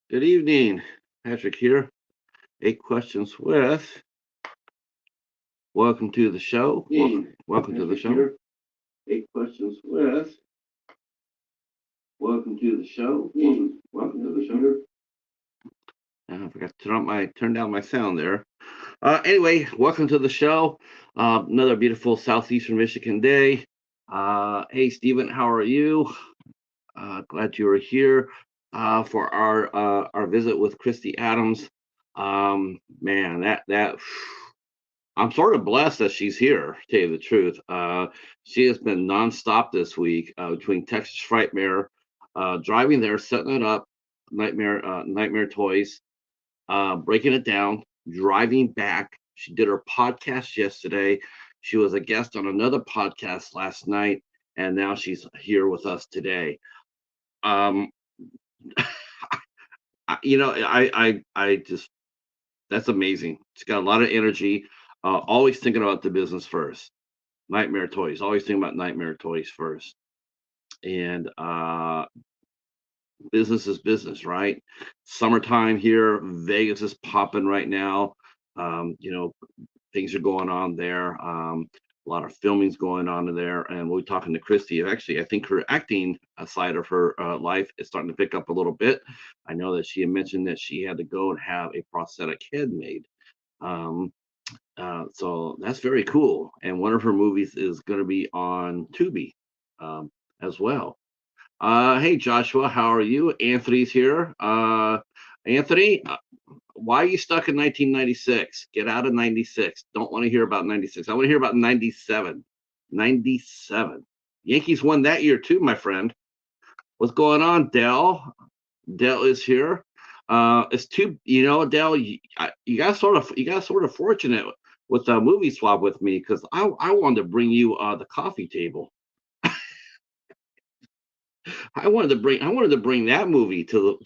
Good evening. Patrick here. 8 questions with. Welcome to the show. Welcome to the Patrick show. here. 8 questions with. Welcome to the show. Welcome to the show. I forgot to turn down my sound there. Anyway, welcome to the show. Another beautiful southeastern Michigan day. Hey, Stephen, how are you? Glad you are here for our visit with Kristy Adams. Man, that I'm sort of blessed that she's here. To tell you the truth, she has been nonstop this week between Texas Frightmare, driving there, setting it up, Nightmare Toys, breaking it down, driving back. She did her podcast yesterday. She was a guest on another podcast last night, and now she's here with us today. Um, I just that's amazing. She's got a lot of energy. Always thinking about the business first. Nightmare Toys. Always thinking about Nightmare Toys first. And business is business, right? Summertime here. Vegas is popping right now. Um, you know, things are going on there. A lot of filming's going on in there, and we'll be talking to Kristy. Actually, I think her acting side of her life is starting to pick up a little bit. I know that she had mentioned that she had to go and have a prosthetic head made. Um, so that's very cool. And one of her movies is going to be on Tubi um, as well. Hey, Joshua, how are you? Anthony's here. Anthony, why are you stuck in 1996? Get out of 96. Don't want to hear about 96. I want to hear about 97. 97. Yankees won that year too, my friend. What's going on, Dell? Dell is here. It's too, Dell. You got sort of fortunate with a movie swap with me because I wanted to bring you the coffee table. I wanted to bring that movie to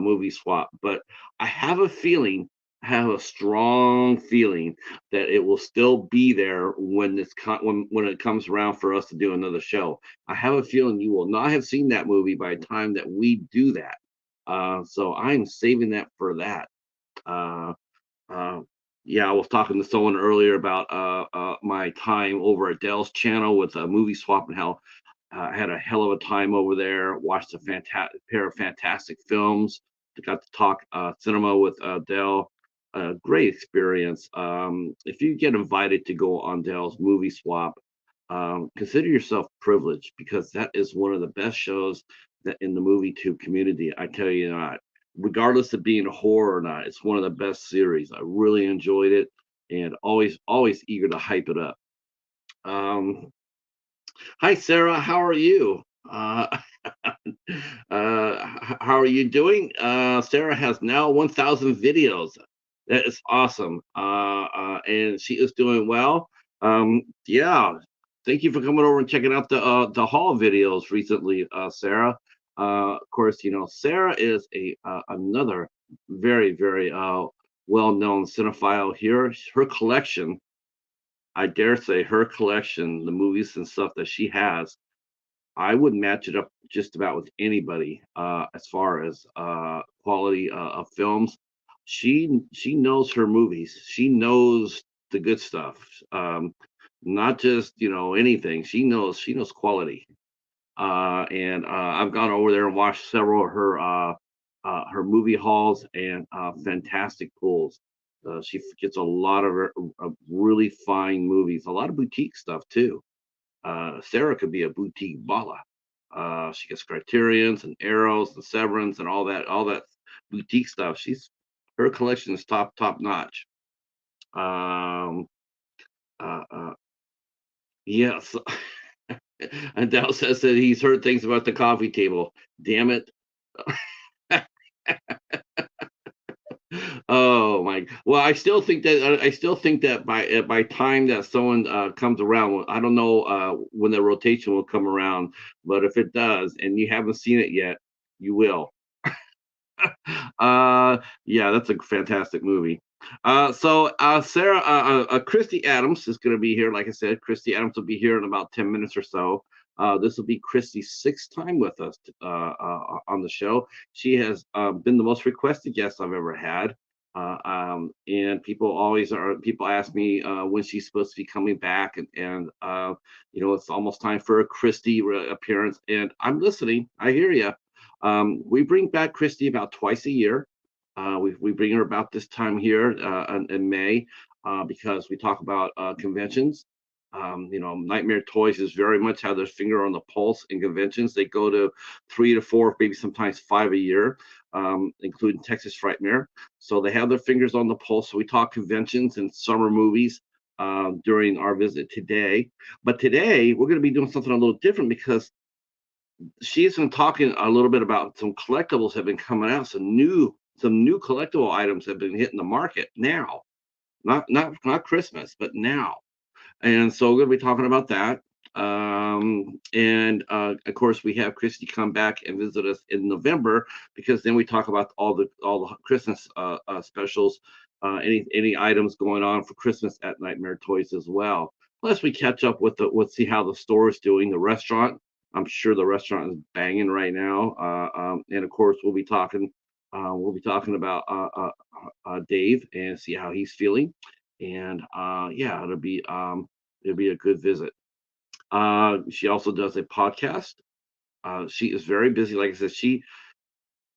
movie swap, but I have a feeling, I have a strong feeling that it will still be there when when it comes around for us to do another show. I have a feeling you will not have seen that movie by the time that we do that. So I'm saving that for that. Uh, uh, yeah, I was talking to someone earlier about my time over at Dell's channel with a movie swap and how I had a hell of a time over there. Watched a fantastic pair of fantastic films. Got to talk cinema with Dell. Great experience. If you get invited to go on Dell's movie swap, consider yourself privileged because that is one of the best shows that in the movie tube community. I tell you not, regardless of being a horror or not, it's one of the best series. I really enjoyed it and always eager to hype it up. Um, Hi, Sarah. How are you? How are you doing? Sarah has now 1,000 videos. That is awesome. And she is doing well. Yeah. Thank you for coming over and checking out the haul videos recently, Sarah. Of course, Sarah is a another very well-known cinephile here. Her collection, I dare say, her collection, the movies and stuff that she has, I would match it up just about with anybody as far as quality of films. She knows her movies. She knows the good stuff. Not just anything. She knows quality. And I've gone over there and watched several of her movie hauls and fantastic pulls. She gets a lot of really fine movies, a lot of boutique stuff too. Sarah could be a boutique bala. She gets Criterions and Arrows and Severance and all that boutique stuff. Her collection is top notch. Um, uh, uh, yes. And Dal says that he's heard things about the coffee table. Damn it. Oh my! Well, I still think that by time that someone comes around, well, I don't know when the rotation will come around, but if it does, and you haven't seen it yet, you will. Yeah, that's a fantastic movie. Sarah, Kristy Adams is going to be here. Like I said, Kristy Adams will be here in about 10 minutes or so. This will be Kristy's sixth time with us on the show. She has been the most requested guest I've ever had. And people ask me when she's supposed to be coming back, and it's almost time for a Kristy appearance, and I'm listening. I hear you. We bring back Kristy about twice a year. We bring her about this time here in May because we talk about conventions. Nightmare Toys is very much have their finger on the pulse in conventions. They go to 3 to 4, maybe sometimes 5 a year, including Texas Frightmare. So they have their fingers on the pulse. So we talk conventions and summer movies during our visit today. But today we're going to be doing something a little different because she's been talking a little bit about some collectibles have been coming out. Some new collectible items have been hitting the market now. Not Christmas, but now. And so we're going to be talking about that. And of course, we have Kristy come back and visit us in November because then we talk about all the Christmas specials, any items going on for Christmas at Nightmare Toys as well. Plus, we catch up with see how the store is doing. The restaurant, I'm sure the restaurant is banging right now. And of course, we'll be talking. We'll be talking about Dave and see how he's feeling. And yeah, it'll be a good visit. She also does a podcast. She is very busy. Like I said,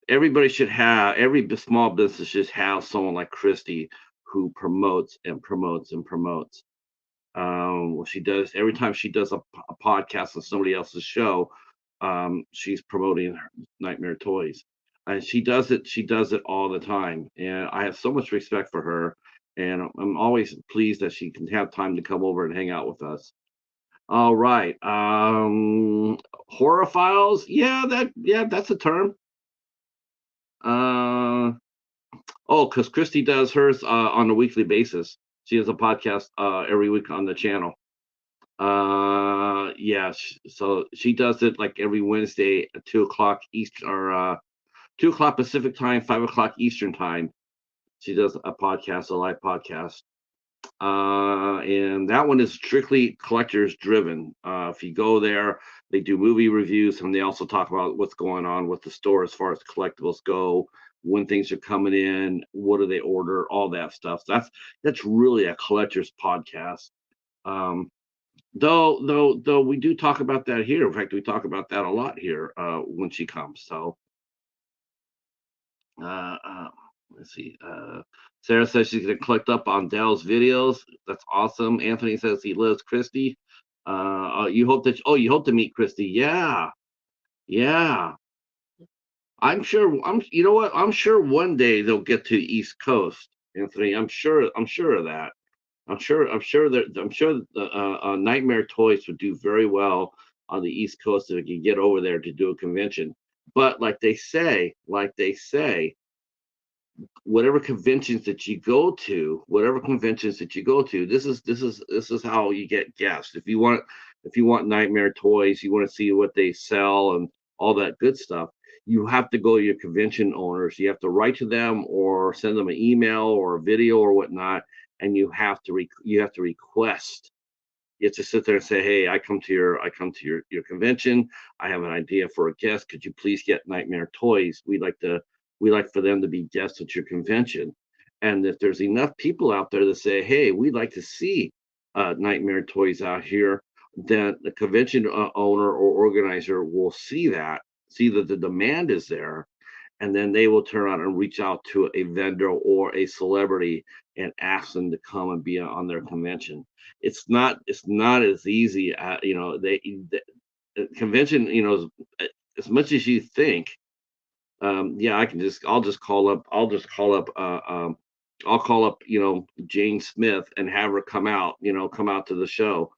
every small business should have someone like Kristy who promotes and promotes and promotes. Well, she does every time she does a podcast on somebody else's show. She's promoting Nightmare Toys, and she does it. She does it all the time, and I have so much respect for her. And I'm always pleased that she can have time to come over and hang out with us. All right. Horror files. Yeah, that's a term. Uh because Kristy does hers on a weekly basis. She has a podcast every week on the channel. Yeah, so she does it like every Wednesday at 2 o'clock Eastern or 2 o'clock Pacific time, 5 o'clock Eastern time. She does a live podcast. And that one is strictly collectors driven. If you go there, they do movie reviews and they also talk about what's going on with the store as far as collectibles go, when things are coming in, what do they order, all that stuff. That's really a collector's podcast. Um, though we do talk about that here. In fact, we talk about that a lot here when she comes. So uh, uh, let's see. Sarah says she's gonna collect up on Dell's videos. That's awesome. Anthony says he loves Kristy. You hope to meet Kristy. Yeah, yeah. I'm sure. You know what? I'm sure one day they'll get to the East Coast, Anthony. I'm sure. I'm sure of that. I'm sure the Nightmare Toys would do very well on the East Coast if it could get over there to do a convention. But like they say, whatever conventions that you go to, this is how you get guests. If you want Nightmare Toys, you want to see what they sell and all that good stuff. You have to go to your convention owners. You have to write to them or send them an email or a video or whatnot, and you have to request. You have to sit there and say, "Hey, I come to your convention. I have an idea for a guest. Could you please get Nightmare Toys? We like for them to be guests at your convention." And if there's enough people out there that say, "Hey, we'd like to see Nightmare Toys out here," then the convention owner or organizer will see that the demand is there, and then they will turn around and reach out to a vendor or a celebrity and ask them to come and be on their convention. It's not as easy. The convention, as much as you think. Yeah, I'll call up, Jane Smith and have her come out to the show.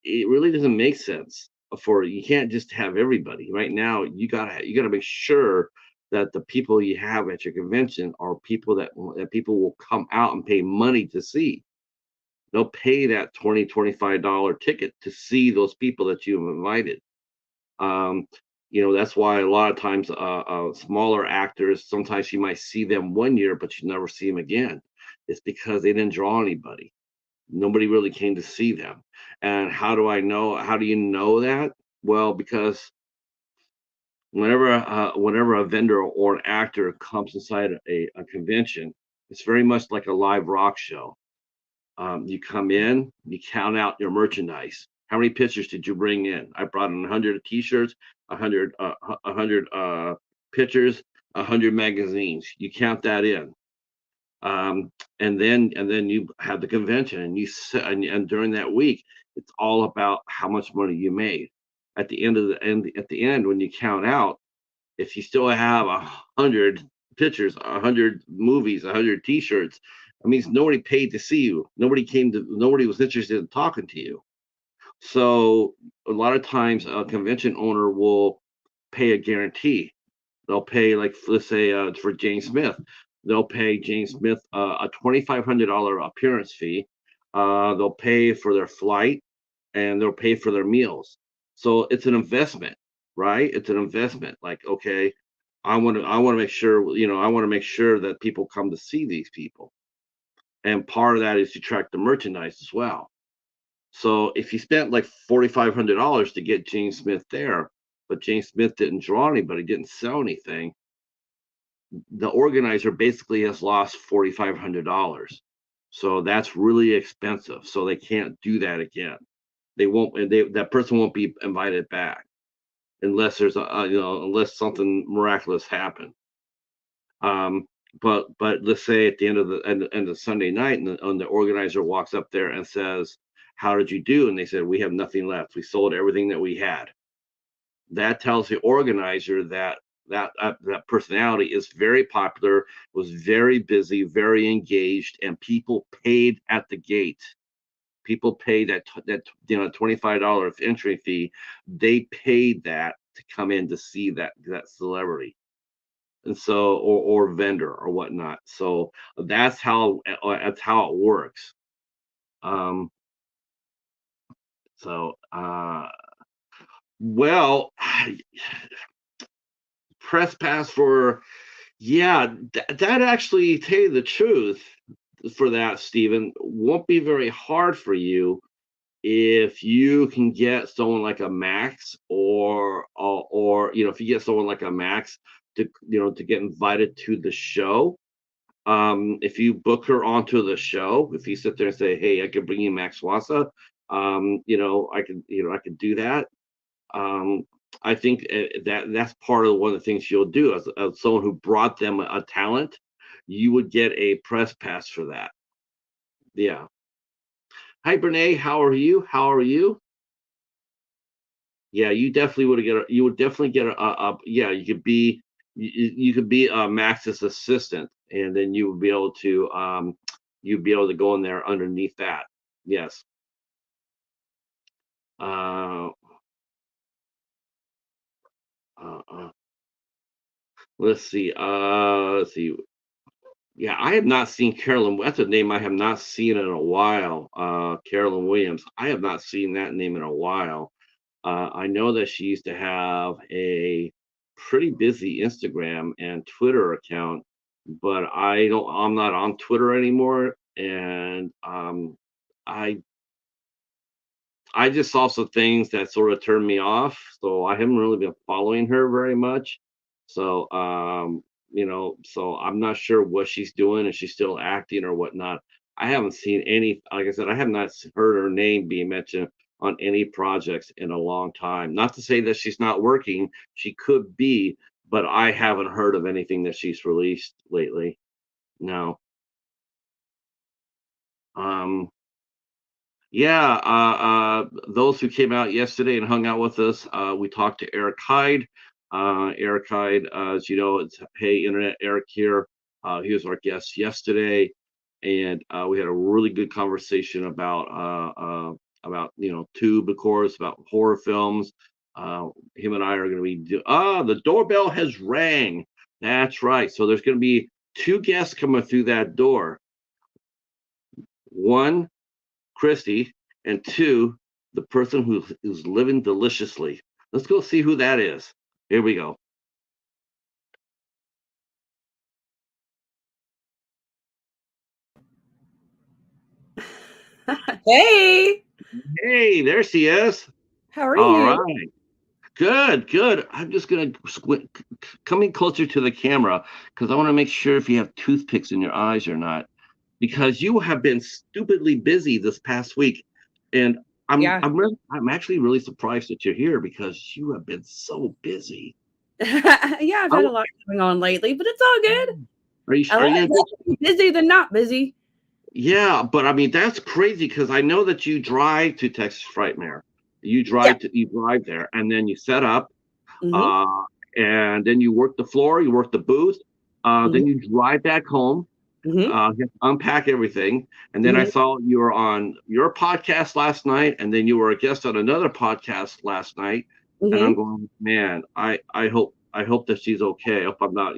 It really doesn't make sense for you can't just have everybody. Right now, you gotta make sure that the people you have at your convention are people that people will come out and pay money to see. They'll pay that $25 ticket to see those people that you've invited. Um, that's why a lot of times smaller actors, sometimes you might see them one year, but you never see them again. It's because they didn't draw anybody. Nobody really came to see them. And how do you know that? Well, because whenever a vendor or an actor comes inside a convention, it's very much like a live rock show. You come in, you count out your merchandise. How many pictures did you bring in? I brought in 100 T-shirts, 100 pictures, 100 magazines. You count that in, um, and then you have the convention, and and during that week, it's all about how much money you made. At the end, when you count out, if you still have 100 pictures, 100 movies, 100 T-shirts, that means nobody paid to see you. Nobody was interested in talking to you. So a lot of times, a convention owner will pay a guarantee. They'll pay, like, let's say, for James Smith, they'll pay James Smith a $2,500 appearance fee. They'll pay for their flight, and they'll pay for their meals. So it's an investment, right? It's an investment. Like, okay, I want to make sure, I want to make sure that people come to see these people, and part of that is to track the merchandise as well. So if you spent like $4,500 to get James Smith there, but James Smith didn't draw anybody, didn't sell anything, the organizer basically has lost $4,500. So that's really expensive. So they can't do that again. They won't. That person won't be invited back unless unless something miraculous happened. Um, but let's say at the end of Sunday night, and the organizer walks up there and says, "How did you do?" And they said, "We have nothing left. We sold everything that we had." That tells the organizer that that personality is very popular, was very busy, very engaged, and people paid at the gate. People paid that $25 entry fee. They paid that to come in to see that celebrity, and so, or vendor or whatnot. So that's how it works. Um, so well, press pass for, yeah, that actually, tell you the truth, for that, Stephen, won't be very hard for you if you can get someone like a Max, or if you get someone like a Max to get invited to the show. If you book her onto the show, if you sit there and say, "Hey, I could bring you Max Wassa," I could do that. Um, I think that's part of one of the things you'll do as someone who brought them a talent. You would get a press pass for that. Yeah. Hi, Brene. How are you? How are you? Yeah, you would definitely get yeah, you could be Max's assistant, and then you'd be able to go in there underneath that. Yes. Uh, uh, uh, let's see. Yeah, I have not seen Carolyn. That's a name I have not seen in a while. Carolyn Williams. I have not seen that name in a while. I know that she used to have a pretty busy Instagram and Twitter account, but I'm not on Twitter anymore, and I I just saw some things that sort of turned me off, so I haven't really been following her very much. So, so I'm not sure what she's doing, if she's still acting or whatnot. I haven't seen any, like I said, I have not heard her name being mentioned on any projects in a long time. Not to say that she's not working, she could be, but I haven't heard of anything that she's released lately. No. Um, Yeah, those who came out yesterday and hung out with us, we talked to Eric Hyde. Eric Hyde, as you know, it's Hey Internet Eric here. He was our guest yesterday, and we had a really good conversation about Tube, of course, about horror films. Him and I are going to the doorbell has rang. That's right. So there's going to be two guests coming through that door. One, Kristy, and two, the person who's living deliciously. Let's go see who that is. Here we go. Hey, Hey, there she is. how are All you? right. Good. I'm just gonna coming closer to the camera because I want to make sure if you have toothpicks in your eyes or not, because you have been stupidly busy this past week, and Yeah. I'm actually really surprised that you're here because you have been so busy. Yeah, I've had a lot going on lately, but it's all good. Are I'd you gonna rather be busy than not busy. Yeah, but I mean that's crazy because I know that you drive to Texas Frightmare. Yeah. You drive there and then you set up, Hmm. uh, and then you work the floor, you work the booth, Hmm. then you drive back home, Hmm. you have to unpack everything, and then I Hmm. saw you were on your podcast last night, and then you were a guest on another podcast last night, and I'm Hmm. going, man, I hope that she's okay. I hope I'm not,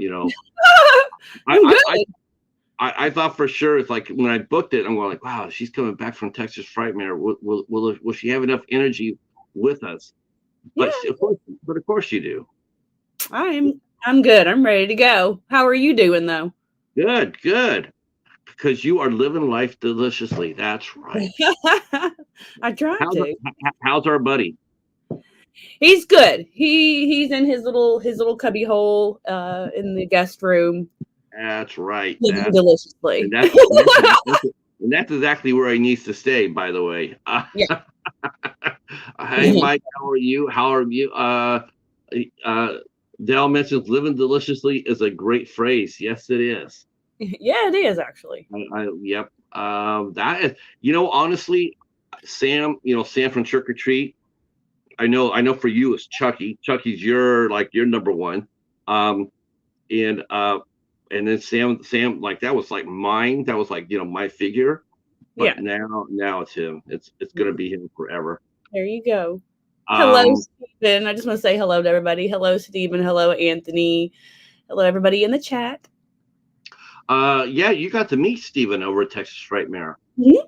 I'm I I good. I thought for sure it's like when I booked it, I'm going like, wow, she's coming back from Texas Frightmare. Will she have enough energy with us? Yeah, But of course you do. I'm good. I'm ready to go. How are you doing though? Good. Because you are living life deliciously. That's right. I tried to. How's our buddy? He's good. He's in his little cubby hole in the guest room, That's right. living deliciously. And that's exactly where he needs to stay. By the way. Yeah. Hey, Mike. How are you? How are you? Uh, Dale mentions living deliciously is a great phrase. Yes, it is. Yeah, it is actually. Yep. That is, honestly, Sam, Sam from Trick or Treat. I know for you it's Chucky. Chucky's your number one. Um, and then Sam, like that was like mine. That was like, my figure. Yeah. But now it's him. It's gonna be him forever. There you go. Hello, Um, Stephen. I just want to say hello to everybody. Hello, Stephen. Hello, Anthony. Hello, everybody in the chat. yeah, you got to meet Steven over at Texas Frightmare. Mhm.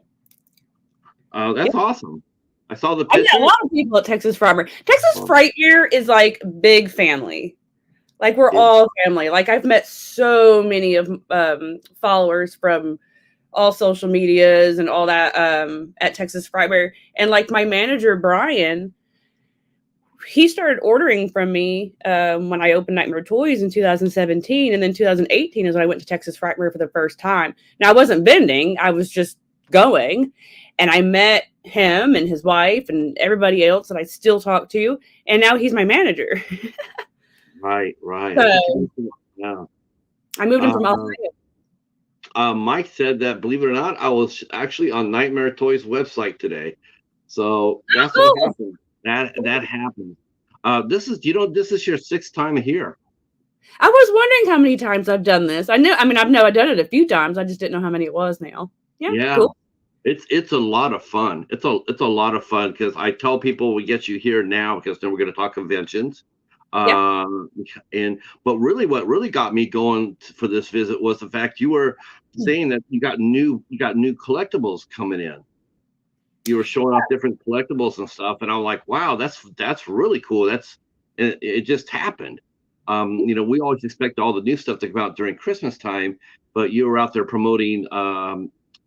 That's awesome. I saw the I met a pictures. lot of people at Texas Frightmare. Texas Oh, Frightmare is like big family. Like we're it, all family. Like I've met so many of followers from all social medias and all that at Texas Frightmare. And like my manager Brian, he started ordering from me when I opened Nightmare Toys in 2017, and then 2018 is when I went to Texas Frightmare for the first time. Now I wasn't vending; I was just going, and I met him and his wife and everybody else that I still talk to, and now he's my manager. right. I get to So meet him now. I moved him from Uh, Ohio. Mike said that, believe it or not, I was actually on Nightmare Toys website today. So that's what Oh, happened. That happened. This is your sixth time here. I was wondering how many times I've done this. I know. I mean, I've done it a few times. I just didn't know how many it was now. Yeah, Yeah, cool. it's a lot of fun. It's a lot of fun because I tell people we get you here now because then we're going to talk conventions. Yeah. Um, and but really, what really got me going for this visit was the fact you were saying that you got new collectibles coming in. You were showing off different collectibles and stuff, and I'm like, wow, that's really cool. It just happened. We always expect all the new stuff to come out during Christmas time, but you were out there promoting.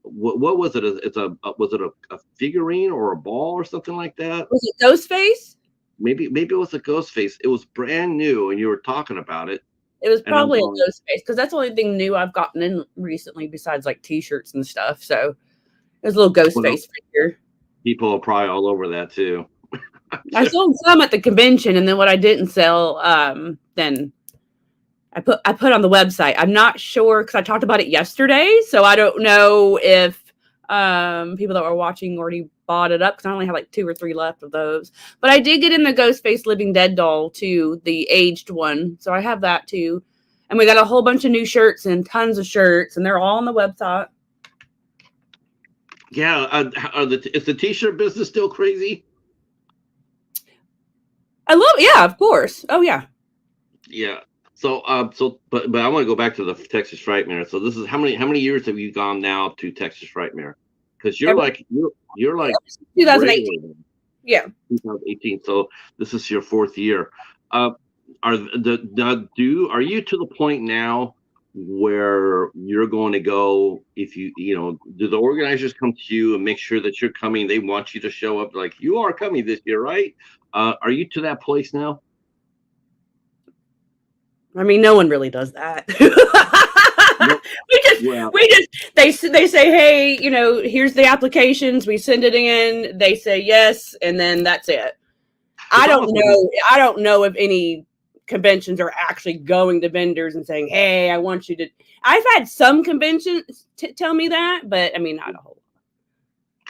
What was it? Was it a figurine or a ball or something like that? Was it Ghostface? Maybe it was a ghost face. It was brand new, and you were talking about it, It was and I'm probably a going, Ghostface because that's the only thing new I've gotten in recently besides like T-shirts and stuff. So it was a little well, Ghostface figure. people are probably all over that too. I sold some at the convention, and then what I didn't sell, then I put on the website. I'm not sure because I talked about it yesterday, so I don't know if people that were watching already bought it up because I only have like 2 or 3 left of those. But I did get in the Ghostface Living Dead doll too, the aged one, so I have that too. And we got a whole bunch of new shirts and tons of shirts, and they're all on the website. Yeah, is the t-shirt business still crazy? I love, yeah, of course. Oh yeah. Yeah. But I want to go back to the Texas Frightmare. So this is how many years have you gone now to Texas Frightmare? Because Ever you're like 2018. regular Yeah. 2018. So this is your fourth year. Uh, are you to the point now where you're going to go if do the organizers come to you and make sure that you're coming? They want you to show up like you are coming this year, right? Are you to that place now? I mean, no one really does that. Nope. Well, we just, they say, hey, here's the applications. We send it in. They say yes, and then that's it. it's almost like I don't know if any conventions are actually going to vendors and saying, hey, I want you to. I've had some conventions tell me that, but I mean, not a whole.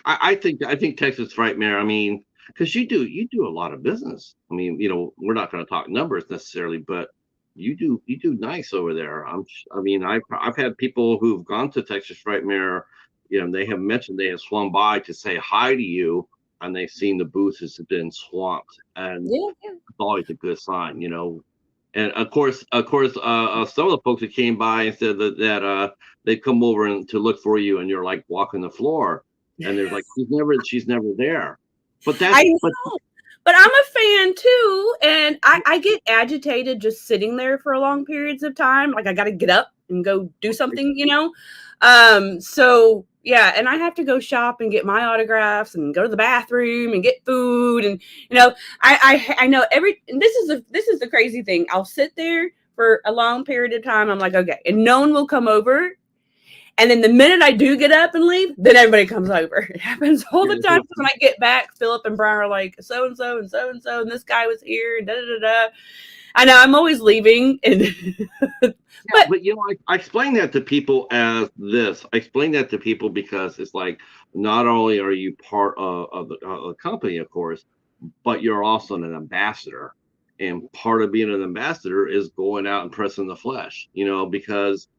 I think Texas Frightmare. I mean, because you do a lot of business. I mean, we're not going to talk numbers necessarily, but you do nice over there. I mean, I've had people who've gone to Texas Frightmare. They have mentioned they have swung by to say hi to you, and they've seen the booth has been swamped, and Yeah, yeah. it's always a good sign. And of course, some of the folks that came by and said that they come over and to look for you, and you're like walking the floor, and there's like she's never there. But I know, but I'm a fan too, and I get agitated just sitting there for long periods of time. Like I got to get up and go do something, So yeah, and I have to go shop and get my autographs and go to the bathroom and get food, and I know and this is the crazy thing. I'll sit there for a long period of time. I'm like, okay, and no one will come over. And then the minute I do get up and leave, then everybody comes over. It happens all the time. When I get back, Philip and Brian are like, so and so and so and so, and this guy was here, and da da da da. I know I'm always leaving, and but I explain that to people as this. I explain that to people because it's like not only are you part of the company, of course, but you're also an ambassador, and part of being an ambassador is going out and pressing the flesh. Because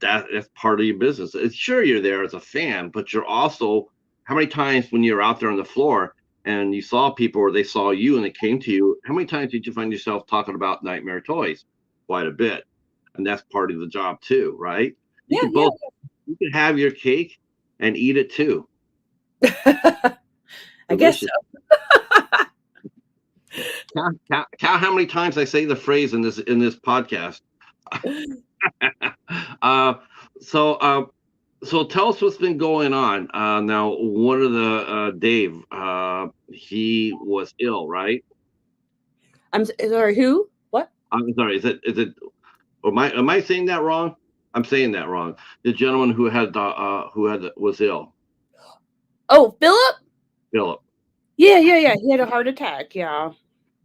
that's part of your business. Sure, you're there as a fan, but you're also, how many times when you're out there on the floor and you saw people or they saw you and they came to you, how many times did you find yourself talking about Nightmare Toys? Quite a bit. And that's part of the job too, right? You can have your cake and eat it too. I guess so. Count how many times I say the phrase in this podcast. So tell us what's been going on. Now, one of the Dave, he was ill, right? I'm sorry. Who? What? I'm sorry. Is it? Am I saying that wrong? I'm saying that wrong. The gentleman who was ill. Oh, Philip. Philip. Yeah. He had a heart attack. Yeah.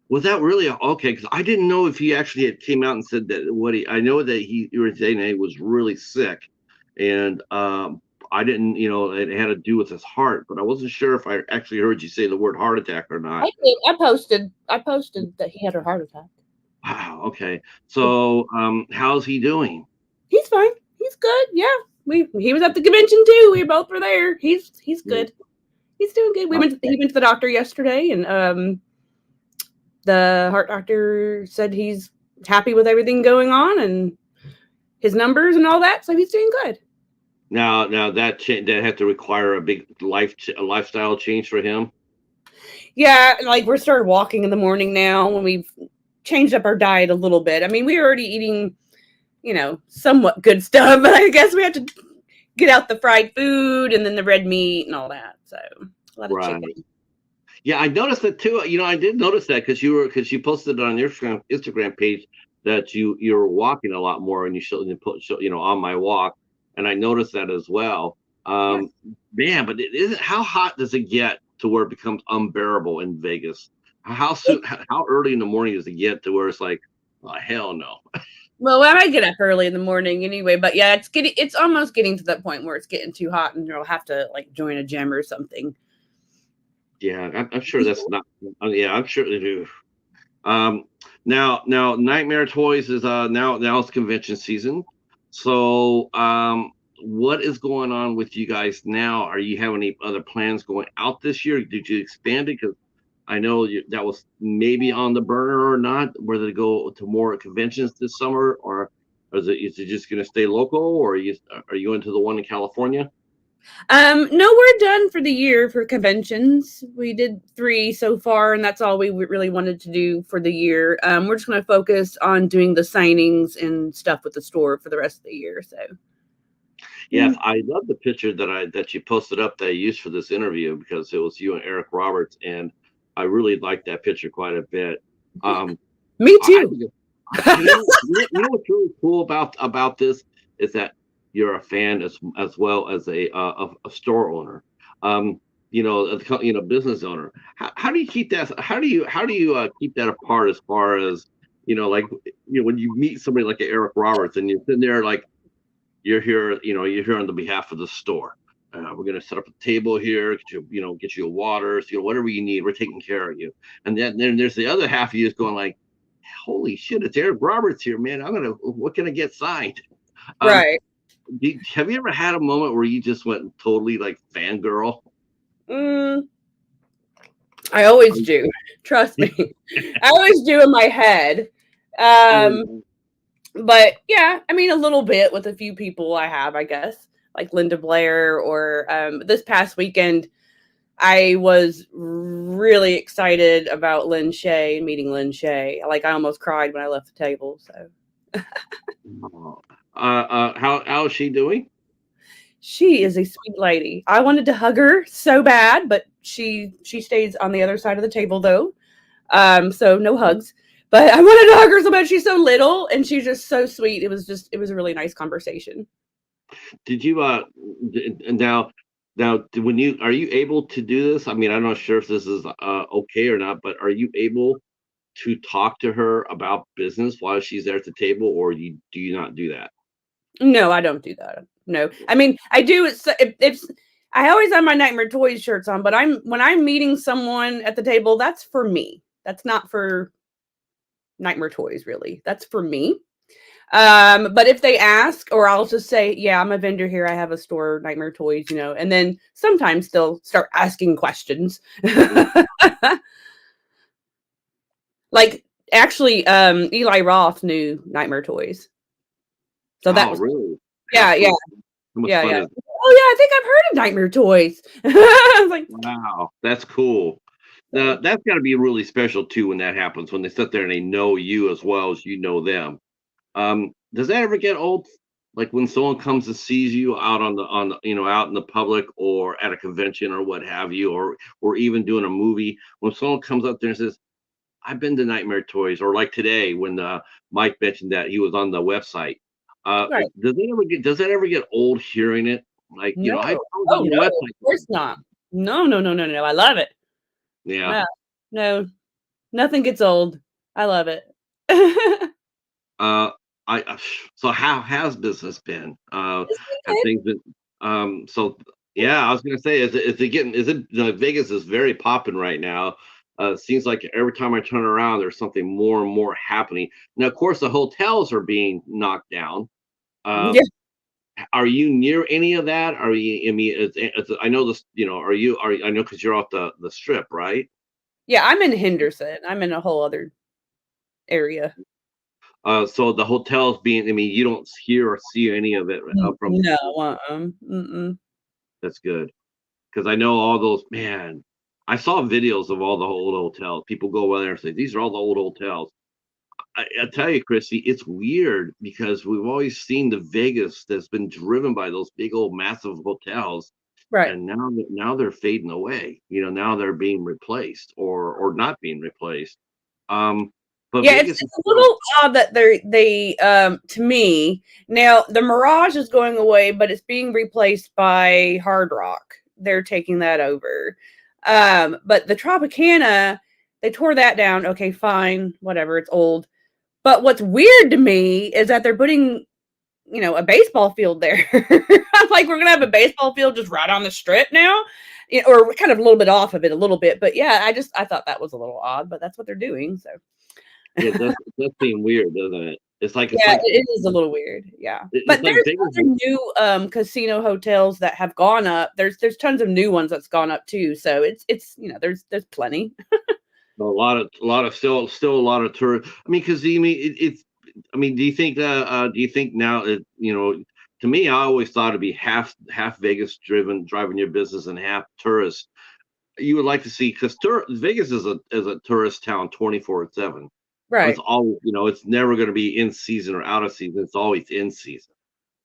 Was that really okay? Because I didn't know if he actually had came out and said that I know that you were saying that he was really sick, and I didn't, it had to do with his heart, but I wasn't sure if I actually heard you say the word heart attack or not. I did. I posted that he had a heart attack. Wow. Okay. So, how's he doing? He's fine. He's good. Yeah. He was at the convention too. We both were there. He's good. He's doing good. He went to the doctor yesterday, and the heart doctor said he's happy with everything going on and his numbers and all that. So he's doing good. Now that had to require a big lifestyle change for him. Yeah, like we're started walking in the morning now when we've changed up our diet a little bit. I mean, we were already eating, somewhat good stuff, but I guess we had to get out the fried food and then the red meat and all that. So a lot of chicken. Yeah, I noticed that too. I did notice that because you posted it on your Instagram page that you're walking a lot more, and you put on my walk, and I noticed that as well. Man, but it isn't. How hot does it get to where it becomes unbearable in Vegas? How early in the morning does it get to where it's like, oh, hell no? Well, I might get up early in the morning anyway, but yeah, it's almost getting to that point where it's getting too hot, and you'll have to like join a gym or something. Yeah, I'm sure that's not. Yeah, I'm sure they do. Now, Nightmare Toys is now it's convention season. So, what is going on with you guys now? Are you having any other plans going out this year? Did you expand it? Because I know that was maybe on the burner or not. Whether to go to more conventions this summer, or is it just going to stay local, or are you going to the one in California? No, we're done for the year for conventions. We did 3 so far, and that's all we really wanted to do for the year. We're just going to focus on doing the signings and stuff with the store for the rest of the year. So, yeah, I love the picture that you posted up that I used for this interview because it was you and Eric Roberts, and I really liked that picture quite a bit. Me too. You know what's really cool about this is that you're a fan as well as a store owner, um, business owner. How do you keep that? How do you keep that apart as far as like when you meet somebody like Eric Roberts and you're sitting there like you're here on the behalf of the store. We're going to set up a table here, get you a water, whatever you need. We're taking care of you. And then there's the other half of you is going like, holy shit, it's Eric Roberts here, man. What can I get signed? Um, Right. have you ever had a moment where you just went totally like fangirl? Mm, I always do. Trust me. I always do in my head. Um, Oh, but yeah, I mean, a little bit with a few people I have, I guess, like Linda Blair, or this past weekend, I was really excited about meeting Lynn Shay. Like, I almost cried when I left the table. So oh. How is she doing? she is a sweet lady. I wanted to hug her so bad, but she stays on the other side of the table though. So no hugs. But I wanted to hug her so bad. She's so little and she's just so sweet. It was a really nice conversation. Did you now when you are you able to do this? I mean, I'm not sure if this is okay or not, but are you able to talk to her about business while she's there at the table, or do you not do that? No, I don't do that. No, I mean I do. If I always have my Nightmare Toys shirts on, but when I'm meeting someone at the table, that's for me. That's not for Nightmare Toys, really. That's for me. But if they ask, or I'll just say, yeah, I'm a vendor here. I have a store, Nightmare Toys, and then sometimes they'll start asking questions. Mm. Like actually, Eli Roth knew Nightmare Toys. So that Oh, was, really? yeah, How yeah, cool. How much yeah, fun yeah. is it? Oh yeah, I think I've heard of Nightmare Toys. I was like, Wow, that's cool. Now, so, that's got to be really special too when that happens, when they sit there and they know you as well as you know them. Does that ever get old? Like when someone comes and sees you out out in the public or at a convention or what have you, or even doing a movie, when someone comes up there and says, "I've been to Nightmare Toys," or like today when Mike mentioned that he was on the website. right. Does that ever get old hearing it? Like, No. I was Oh on the no, of website. course not. No, no, no, no, no. I love it. Yeah. No, no, nothing gets old. I love it. Uh, so how has business been? It's been Have good. things been so yeah, I was gonna say, Vegas is very popping right now. It seems like every time I turn around, there's something more and more happening. Now, of course, the hotels are being knocked down. Uh, Yeah, are you near any of that? Are you? I mean, I know this. I know because you're off the strip, right? yeah. I'm in Henderson. I'm in a whole other area. So the hotels being, I mean, you don't hear or see any of it from. No, mm-mm. That's good. Because I know all those, man. I saw videos of all the old hotels. People go over there and say, "These are all the old hotels." I tell you, Christy, it's weird because we've always seen the Vegas that's been driven by those big old massive hotels, Right. and now they're fading away. Now they're being replaced or not being replaced. Um, but Yeah, Vegas is it's a still. little odd that they to me now the Mirage is going away, but it's being replaced by Hard Rock. They're taking that over. But the Tropicana, they tore that down. Okay, fine, whatever. It's old. But what's weird to me is that they're putting a baseball field there. I'm like, we're gonna have a baseball field just right on the strip now, or kind of a little bit off of it, a little bit. But yeah, I thought that was a little odd, but that's what they're doing. So Yeah, that's being weird, doesn't it? yeah, it is a little weird. Yeah, it's but like there's Vegas. other new casino hotels that have gone up. There's tons of new ones that's gone up too. So it's there's plenty. A lot of still a lot of tourists. I mean, because I mean it's. I mean, do you think now to me, I always thought it'd be half Vegas driving your business and half tourists. You would like to see because Vegas is a tourist town 24/7. It's Right. always it's never going to be in season or out of season. It's always in season.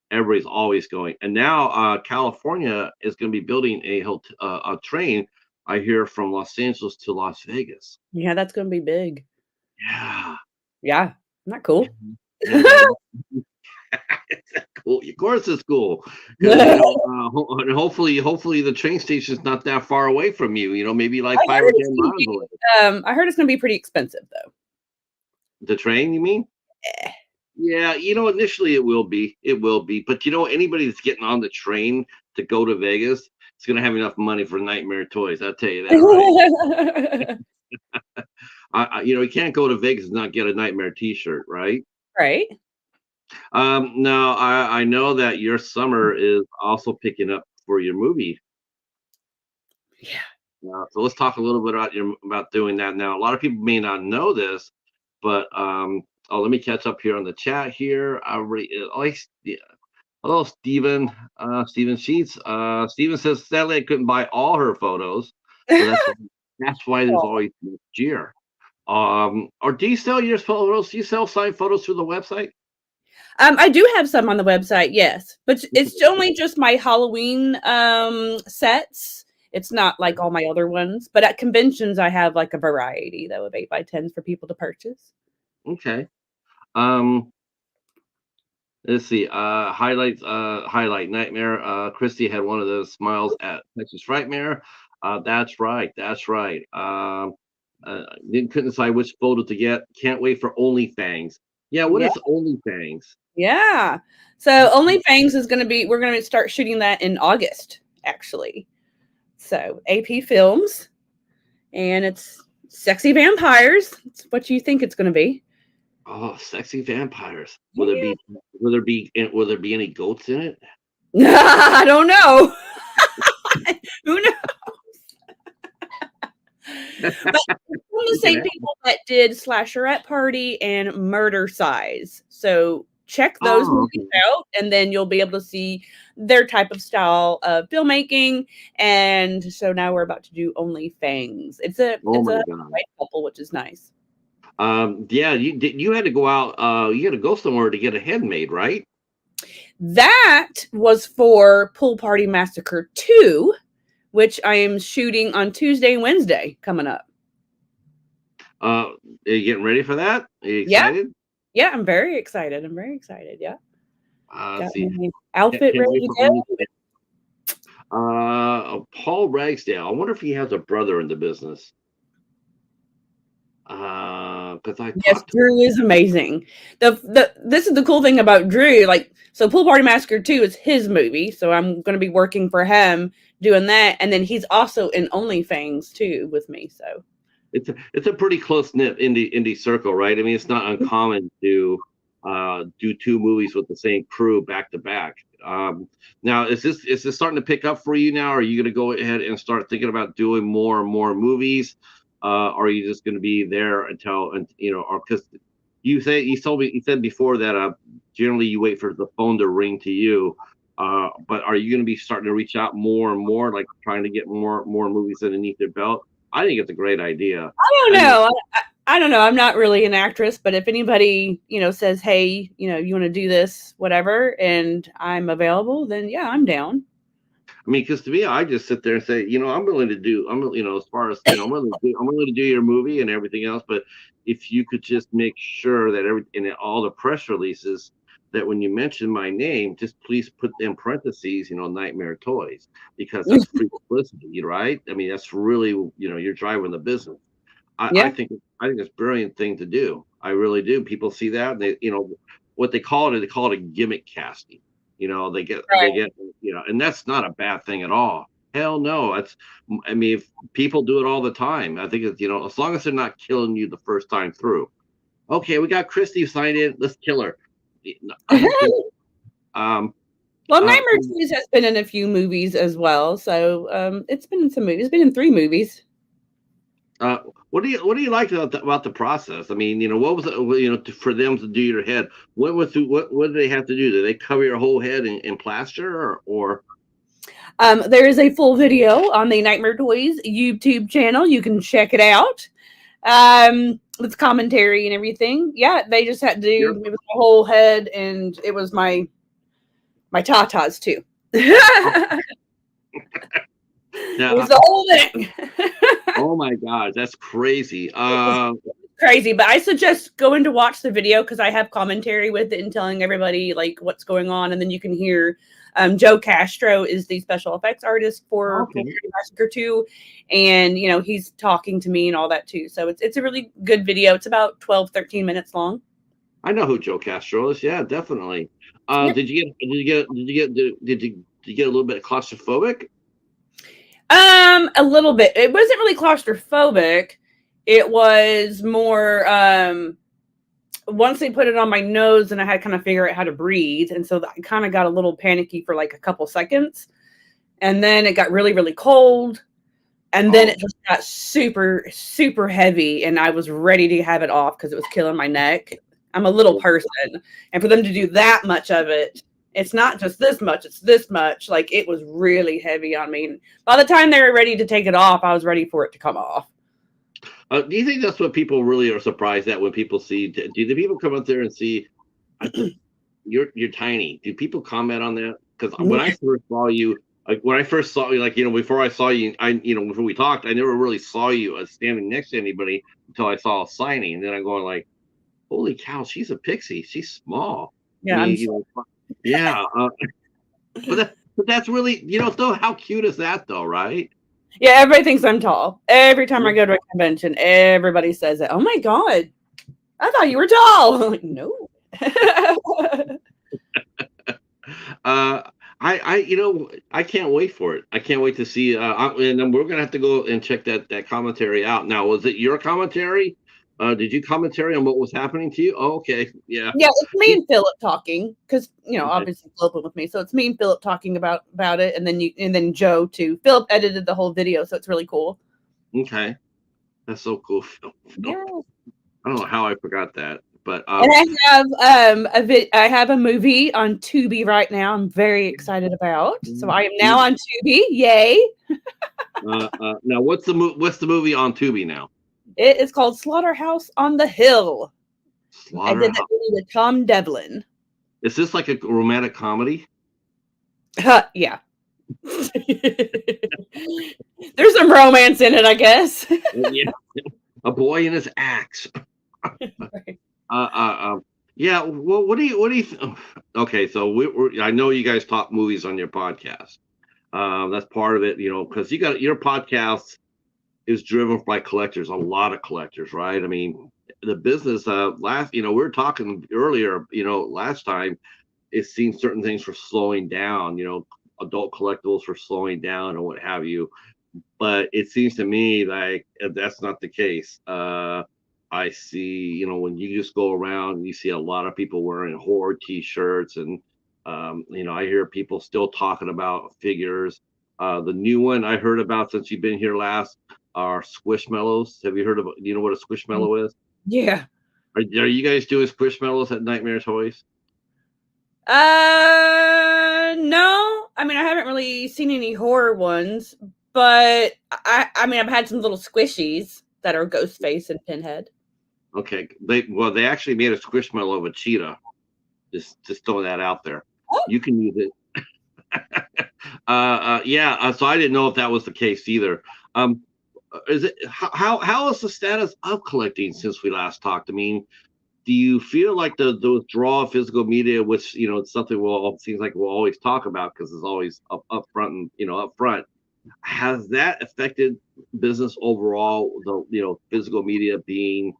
Everybody's always going. And now California is going to be building a train. I hear from Los Angeles to Las Vegas. Yeah, that's gonna be big. Yeah. Yeah. Not cool. Yeah, that is cool. Of course, it's cool because and hopefully the train station's not that far away from you. Maybe like 5 or 10 miles away. I heard it's going to be pretty expensive though. The train, you mean? Eh. Yeah, initially it will be. It will be. But anybody that's getting on the train to go to Vegas is going to have enough money for Nightmare Toys. I'll tell you that, right? You can't go to Vegas and not get a Nightmare T-shirt, right? Right. Now I know that your summer is also picking up for your movie. Yeah. So let's talk a little bit about doing that now. A lot of people may not know this, but let me catch up here on the chat here. I already yeah. Hello, Steven. Steven Sheets. Steven says sadly I couldn't buy all her photos, so that's why there's always next year. Or do you sell your photos? Do you sell signed photos through the website? I do have some on the website, yes, but it's only just my Halloween sets. It's not like all my other ones, but at conventions I have like a variety though of 8x10s for people to purchase. Okay. Let's see. Highlight Nightmare. Kristy had one of those smiles at Texas Frightmare. That's right. That's right. Couldn't decide which photo to get. Can't wait for OnlyFans. Yeah, what is OnlyFans? Yeah. So OnlyFans is going to be, we're going to start shooting that in August, actually. So AP Films, and it's sexy vampires. It's what you think it's going to be. Oh, sexy vampires. Will there be any goats in it? I don't know. Who knows? But it's from the same people that did Slasherette Party and Murder Size. So check those movies out, and then you'll be able to see their type of style of filmmaking. And so now we're about to do OnlyFans. It's a white couple, which is nice. Yeah, you had to go out. You had to go somewhere to get a head made, right? That was for Pool Party Massacre 2, which I am shooting on Tuesday and Wednesday coming up. Are you getting ready for that? Are you excited? Yeah, I'm very excited. Yeah. Got See, my outfit ready to go. Paul Ragsdale. I wonder if he has a brother in the business. Because Drew is amazing. This is the cool thing about Drew. Like, so Pool Party Massacre 2 is his movie, so I'm going to be working for him doing that, and then he's also in OnlyFans too with me. So it's a pretty close knit indie circle, right? I mean, it's not uncommon to do two movies with the same crew back to back. Now, is this starting to pick up for you now? Or are you going to go ahead and start thinking about doing more and more movies? Or are you just going to be there until, or because you said before that generally you wait for the phone to ring to you. But are you going to be starting to reach out more and more, like trying to get more movies underneath your belt? I think it's a great idea. I don't know. I don't know. I'm not really an actress, but if anybody, says, hey, you want to do this, whatever, and I'm available, then yeah, I'm down. I mean, because to me, I just sit there and say, I'm willing to do, as far as, I'm willing to do your movie and everything else. But if you could just make sure that in all the press releases, that when you mention my name, just please put in parentheses, Nightmare Toys, because that's free publicity, right? I mean, that's really, you're driving the business. I think it's a brilliant thing to do. I really do. People see that, and they, what they call it a gimmick casting. They get, and that's not a bad thing at all. Hell no. If people do it all the time, I think it's, as long as they're not killing you the first time through. Okay, we got Kristy signed in. Let's kill her. Well, Nightmare Toys has been in a few movies as well. So it's been in some movies. It's been in 3 movies. What do you like about the process? I mean, what was it, for them to do your head? What do they have to do? Do they cover your whole head in plaster or? There is a full video on the Nightmare Toys YouTube channel. You can check it out. With commentary and everything. Yeah, they just had to do it was my whole head, and it was my tatas too. It was the whole thing. Oh my God, that's crazy. crazy. But I suggest going to watch the video because I have commentary with it and telling everybody like what's going on, and then you can hear. Joe Castro is the special effects artist for Okay. Massacre 2, and he's talking to me and all that too. So it's a really good video. It's about 12-13 minutes long. I know who Joe Castro is. Yeah, definitely. Yep. Did you get a little bit claustrophobic? A little bit. It wasn't really claustrophobic. It was more once they put it on my nose and I had to kind of figure out how to breathe. And so I kind of got a little panicky for like a couple seconds. And then it got really, really cold. And then it just got super, super heavy. And I was ready to have it off because it was killing my neck. I'm a little person. And for them to do that much of it, it's not just this much, it's this much. Like it was really heavy on me. And by the time they were ready to take it off, I was ready for it to come off. Do you think that's what people really are surprised at when people see? Do the people come out there and see you're tiny? Do people comment on that? Because when I first saw you, before I saw you, before we talked, I never really saw you as standing next to anybody until I saw a signing, and then I'm going like, "Holy cow, she's a pixie. She's small." Yeah, I mean, yeah. But that's really, though, how cute is that, though, right? Yeah, everybody thinks I'm tall. Every time I go to a convention, everybody says it. Oh my God, I thought you were tall. I'm like, no. I can't wait for it. I can't wait to see. And then we're gonna have to go and check that commentary out. Now, was it your commentary? Did you commentary on what was happening to you? Oh, okay, yeah. Yeah, it's me and Philip talking because obviously Philip went with me, so it's me and Philip talking about it, and then Joe too. Philip edited the whole video, so it's really cool. Okay, that's so cool. Yeah. I don't know how I forgot that, but and I have a movie on Tubi right now. I'm very excited about. So I am now on Tubi. Yay! Now, what's the movie on Tubi now? It is called Slaughterhouse on the Hill. I did that movie with Tom Devlin. Is this like a romantic comedy? Yeah. There's some romance in it, I guess. Yeah. A boy and his axe. Right. Yeah. Well, what do you? Okay, so I know you guys talk movies on your podcast. That's part of it, because you got your podcast is driven by collectors, a lot of collectors, right? I mean, the business we were talking earlier, last time, it seems certain things were slowing down, adult collectibles were slowing down and what have you. But it seems to me like that's not the case. I see, when you just go around, you see a lot of people wearing horror t-shirts, and I hear people still talking about figures. The new one I heard about since you've been here last are Squishmallows. Have you heard about? Do you know what a Squishmallow is? Yeah. Are you guys doing Squishmallows at Nightmare Toys? No. I mean, I haven't really seen any horror ones, but I mean, I've had some little squishies that are Ghostface and Pinhead. Okay, they actually made a Squishmallow of a cheetah. Just throwing that out there. Oh. You can use it. Yeah. So I didn't know if that was the case either. Is it how is the status of collecting since we last talked? I mean, do you feel like the withdrawal of physical media, which it's something seems like we'll always talk about because it's always up front and up front, has that affected business overall? The physical media being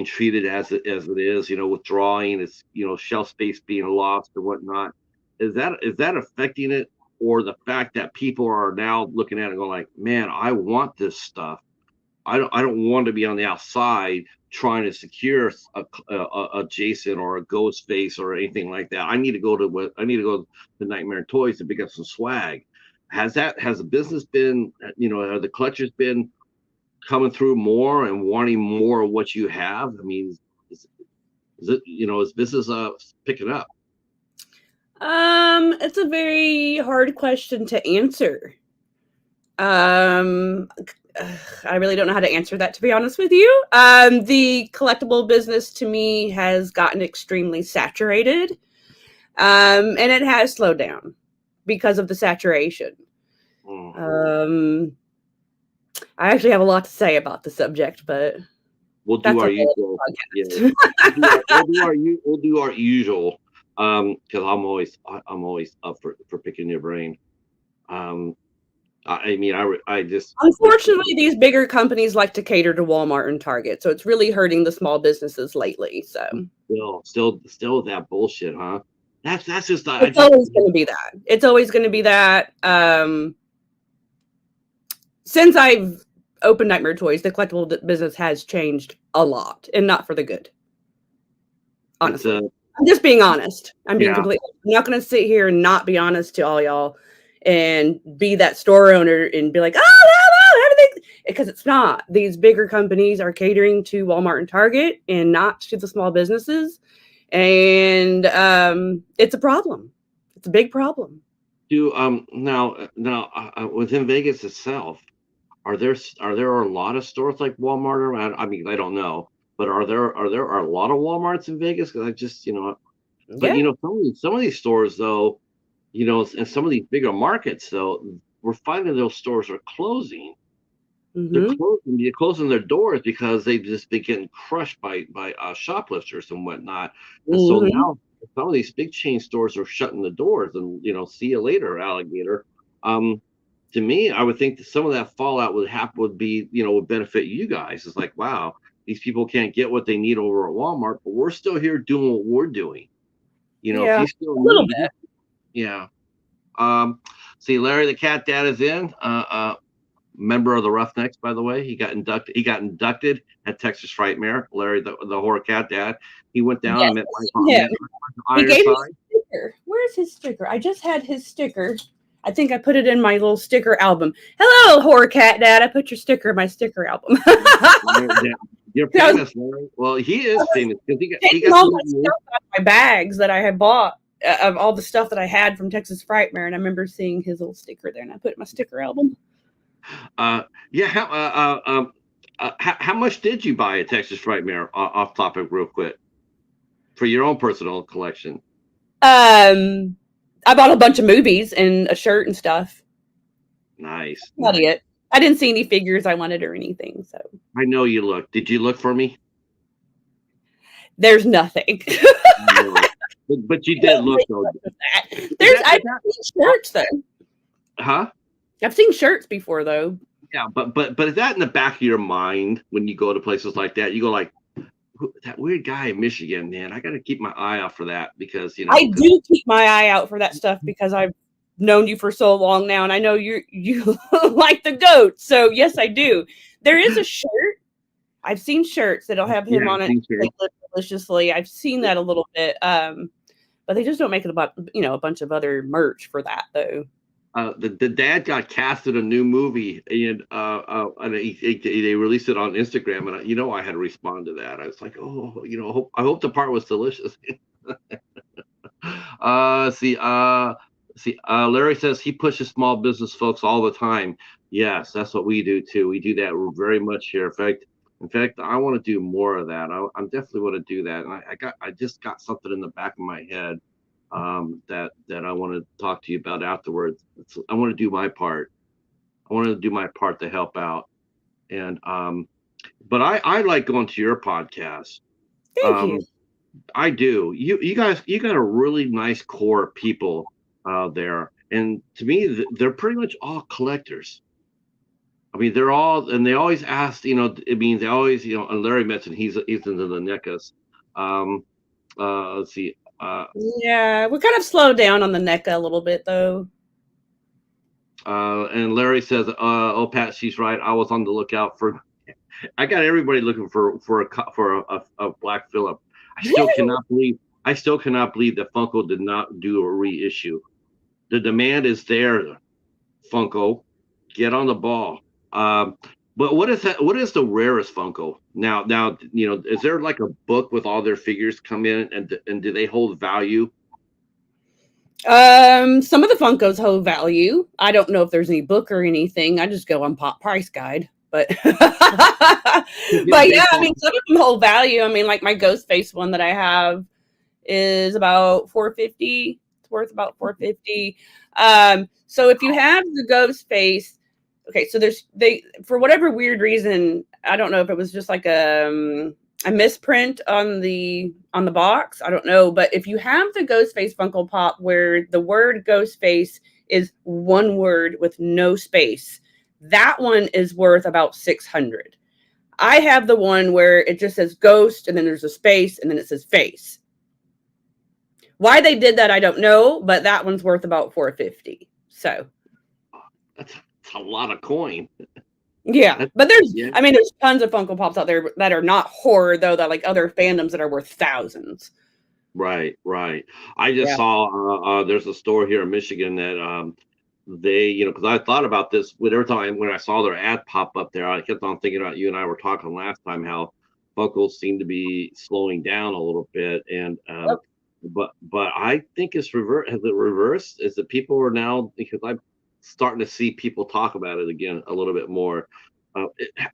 treated as it is, withdrawing, it's shelf space being lost or whatnot. Is that affecting it, or the fact that people are now looking at it and going like, man, I want this stuff. I don't want to be on the outside trying to secure a Jason or a Ghost Face or anything like that. I need to go to Nightmare Toys to pick up some swag. Has the business been, have the collectors been coming through more and wanting more of what you have? I mean, is business picking up? It's a very hard question to answer. I really don't know how to answer that, to be honest with you. The collectible business to me has gotten extremely saturated, and it has slowed down because of the saturation. I actually have a lot to say about the subject, but We'll do That's our a whole usual. Yeah, podcast. we'll do our usual. Because I'm always up for picking your brain. Um, I mean, I just Unfortunately, these bigger companies like to cater to Walmart and Target, so it's really hurting the small businesses lately. So still that bullshit, huh? That's just it's always going to be that. It's always going to be that. Since I've opened Nightmare Toys, the collectible business has changed a lot, and not for the good. Honestly, I'm just being honest. I'm being completely. I'm not going to sit here and not be honest to all y'all, and be that store owner and be like, how do they? Because it's not. These bigger companies are catering to Walmart and Target, and not to the small businesses, and it's a problem. It's a big problem. Now within Vegas itself, are there a lot of stores like Walmart around? I mean, I don't know, but are there a lot of Walmarts in Vegas? Because I just but Yeah. some of these stores though, and some of these bigger markets though, we're finding those stores are closing. They're closing their doors because they've just been getting crushed by shoplifters and whatnot. And so now some of these big chain stores are shutting the doors, and see you later, alligator. To me, I would think that some of that fallout would be, would benefit you guys. It's like, wow, these people can't get what they need over at Walmart, but we're still here doing what we're doing. If Yeah, you still a little need, bit. yeah. See, Larry the Cat Dad is in. Member of the Roughnecks, by the way. He got inducted at Texas Frightmare. Larry, the horror cat dad. He went down and met Him. He gave me Ironside. a sticker. Where's his sticker? I just had his sticker. I think I put it in my little sticker album. Hello, horror cat dad. I put your sticker in my sticker album. You're famous, Larry. Well, he is famous because he got all my stuff out of my bags that I had bought of all the stuff that I had from Texas Frightmare, and I remember seeing his little sticker there, and I put it in my sticker album. Yeah. How much did you buy at Texas Frightmare? Off topic, real quick, for your own personal collection. I bought a bunch of movies and a shirt and stuff. Nice. That's it. I didn't see any figures I wanted or anything. So I know you looked. Did you look for me? There's nothing. But you did look though. I've seen shirts though. Huh? I've seen shirts before though. Yeah, but is that in the back of your mind when you go to places like that? You go like, that weird guy in Michigan, man. I got to keep my eye out for that because I do keep my eye out for that stuff because I've known you for so long now, and I know you like the goat. So yes, I do. There is a shirt. I've seen shirts that'll have him on it. Deliciously. I've seen that a little bit. But they just don't make it about a bunch of other merch for that though. The dad got casted a new movie, and they released it on Instagram, and I had to respond to that. I was like, oh, I hope the part was delicious. Larry says he pushes small business folks all the time. Yes, that's what we do too. We do that very much here. In fact, I want to do more of that. I definitely want to do that. And I just got something in the back of my head that I want to talk to you about afterwards. I want to do my part. I want to do my part to help out. And but I like going to your podcast. Thank you. I do. You guys, you got a really nice core of people there, and to me, they're pretty much all collectors. I mean, they always ask, they always, and Larry mentioned he's into the NECAs. Let's see. Yeah, we kind of slowed down on the NECA a little bit though. And Larry says, "Oh, Pat, she's right. I was on the lookout for. I got everybody looking for a Black Phillip. I still cannot believe that Funko did not do a reissue. The demand is there, Funko. Get on the ball. But what is that? What is the rarest Funko now? Is there like a book with all their figures come in, and do they hold value? Some of the Funkos hold value. I don't know if there's any book or anything. I just go on Pop Price Guide, but but yeah, I mean, some of them hold value. I mean, like my Ghostface one that I have is about $450. It's worth about $450. So if you have the Ghostface, okay, so for whatever weird reason, I don't know if it was just like a misprint on the box. I don't know, but if you have the Ghostface Funko Pop where the word Ghostface is one word with no space, that one is worth about 600. I have the one where it just says ghost and then there's a space and then it says face. Why they did that, I don't know, but that one's worth about 450. So That's a lot of coin. yeah, That's, but there's, yeah. I mean, there's tons of Funko Pops out there that are not horror though, that like other fandoms that are worth thousands. Right, right. I just Yeah. saw there's a store here in Michigan that they, because I thought about this with every time when I saw their ad pop up there, I kept on thinking about you and I were talking last time how Funkos seem to be slowing down a little bit, and Yep. but I think it's revert has it reversed? Is that people are now, because I'm starting to see people talk about it again a little bit more.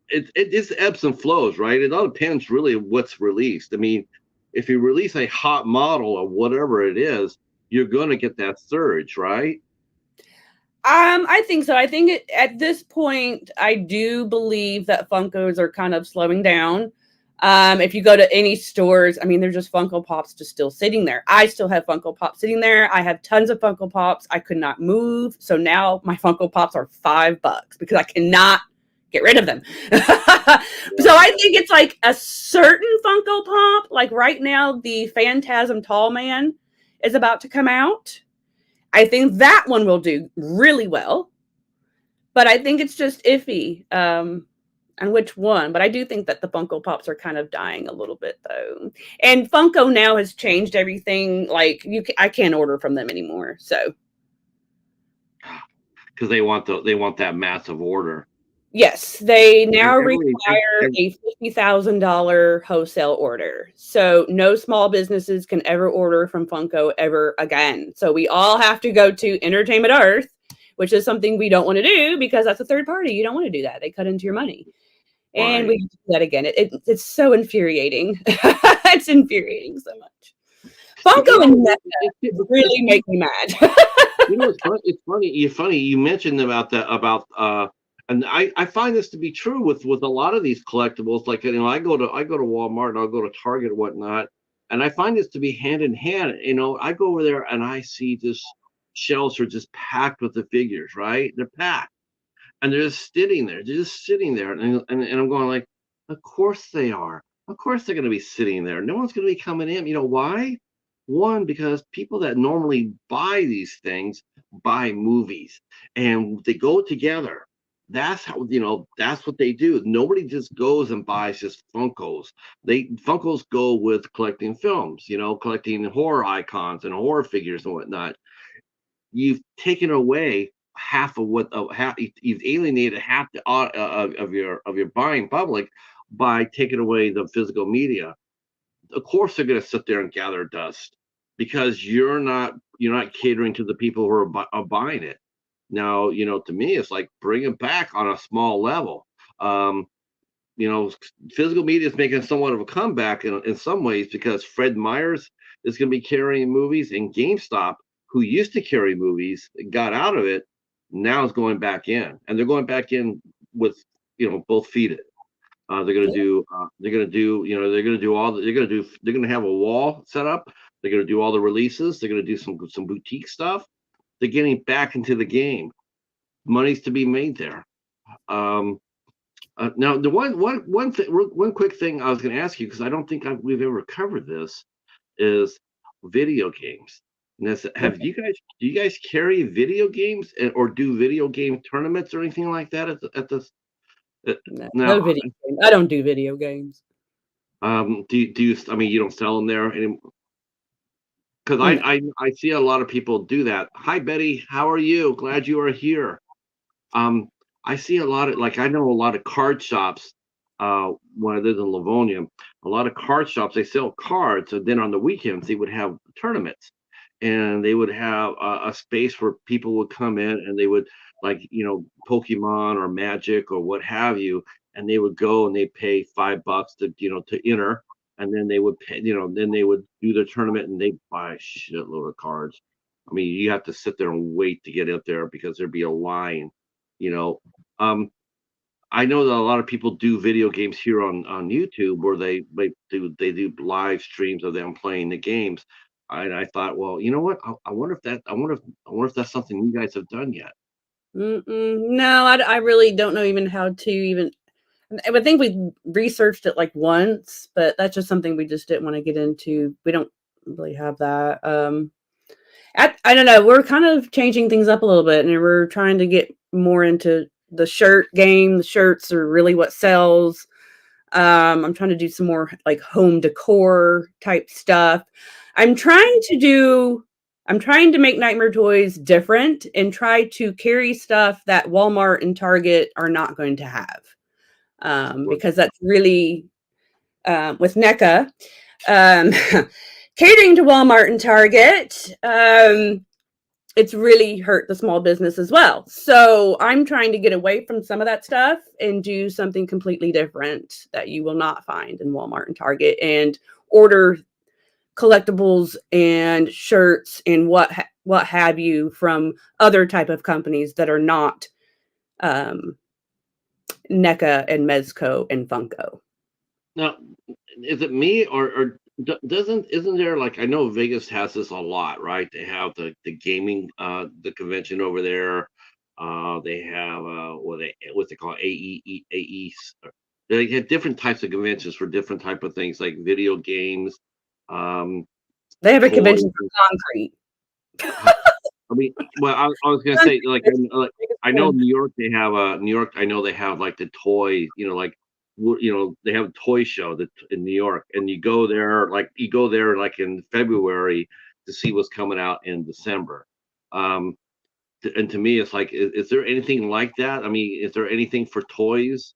It just ebbs and flows, right? It all depends really what's released. I mean, if you release a hot model of whatever it is, you're going to get that surge, right? I think so. I think at this point, I do believe that Funkos are kind of slowing down. If you go to any stores, I mean, there's just Funko Pops just still sitting there. I still have Funko Pops sitting there. I have tons of Funko Pops. I could not move. So now my Funko Pops are $5 because I cannot get rid of them. So I think it's like a certain Funko Pop. Like right now, the Phantasm Tall Man is about to come out. I think that one will do really well, but I think it's just iffy on which one. But I do think that the Funko Pops are kind of dying a little bit though, and Funko now has changed everything. Like I can't order from them anymore. So Because they want that massive order. yes, they now Every, require a $50,000 wholesale order. So no small businesses can ever order from Funko ever again. So we all have to go to Entertainment Earth, which is something we don't want to do because that's a third party. You don't want to do that. They cut into your money. And we right. have to do that again. It's so infuriating. It's infuriating so much. But Funko and Meta really make me mad. it's funny. It's funny. You funny. You mentioned about that and I find this to be true with a lot of these collectibles. Like, I go to Walmart and I'll go to Target and whatnot, and I find this to be hand in hand. I go over there and I see just shelves are just packed with the figures. Right, they're packed and they're just sitting there. They're just sitting there, and I'm going like, of course they are. Of course they're going to be sitting there. No one's going to be coming in. You know why? One, because people that normally buy these things buy movies, and they go together. That's how that's what they do. Nobody just goes and buys just Funkos. Funkos go with collecting films, collecting horror icons and horror figures and whatnot. You've taken away half of what half you've alienated half of your buying public by taking away the physical media. Of course they're going to sit there and gather dust because you're not catering to the people who are buying it. Now, to me it's like bring it back on a small level. um you know Physical media is making somewhat of a comeback in some ways because Fred Meyers is going to be carrying movies, and GameStop, who used to carry movies, got out of it, now is going back in, and they're going back in with both feet. They're going to do. They're going to do. They're going to do all. They're going to do. They're going to have a wall set up. They're going to do all the releases. They're going to do some boutique stuff. They're getting back into the game. Money's to be made there. Um, Now, the one quick thing I was going to ask you, because I don't think we've ever covered this, is video games. And have you guys do you guys carry video games or do video game tournaments or anything like that No, no now? video games. I don't do video games. Do you? I mean, you don't sell them there anymore? Because No. I see a lot of people do that. Hi, Betty. How are you? Glad you are here. Um, I see a lot of, like, I know a lot of card shops. When I lived in Livonia, a lot of card shops, they sell cards, and then on the weekends they would have tournaments, and they would have a space where people would come in and they would, like, Pokemon or Magic or what have you, and they would go and they pay $5 to enter, and then they would pay, then they would do the tournament and they buy a shitload of cards. I mean, you have to sit there and wait to get up there because there'd be a line you know um I know that a lot of people do video games here on YouTube where they do live streams of them playing the games. And I thought, well, you know what? I wonder if that I wonder if that's something you guys have done yet. No, I really don't know even how to even. I would think we researched it like once, but that's just something we just didn't want to get into. We don't really have that. I don't know. We're kind of changing things up a little bit, and we're trying to get more into the shirt game. The shirts are really what sells. I'm trying to do some more like home decor type stuff. I'm trying to do. I'm trying to make Nightmare Toys different and try to carry stuff that Walmart and Target are not going to have, What- because that's really with NECA. Um, catering to Walmart and Target, it's really hurt the small business as well. So I'm trying to get away from some of that stuff and do something completely different that you will not find in Walmart and Target, and order collectibles and shirts and what have you from other type of companies that are not um, NECA and Mezco and Funko. Now, is it me or doesn't isn't there like I know Vegas has this a lot, right? They have the gaming the convention over there. They have what's it called AE. They have different types of conventions for different type of things like video games, um, They have a toys. convention for concrete. Huh, I mean, well, I was gonna say like I know New York they have New York. I know they have like the toy, like they have a toy show that in New York, and you go there like in February to see what's coming out in December. Um, and to me, it's like, is there anything like that? I mean, is there anything for toys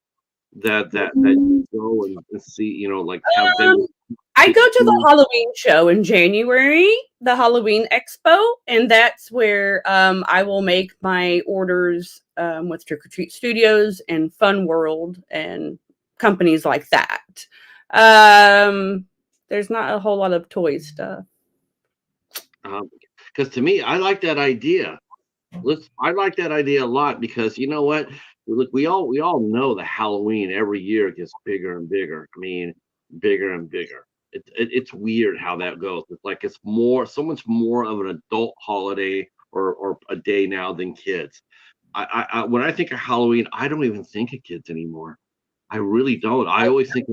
that you go and see? Like have Um, vendors I go teach to the you. Halloween show in January, the Halloween Expo, and that's where I will make my orders with Trick or Treat Studios and Fun World and companies like that. Um, there's not a whole lot of toy stuff. Because to me, I like that idea. I like that idea a lot because you know what? Look, we all know that Halloween every year gets bigger and bigger. I mean, bigger and bigger. It's weird how that goes. It's like it's so much more of an adult holiday or a day now than kids. When I think of Halloween, I don't even think of kids anymore. I really don't. I always think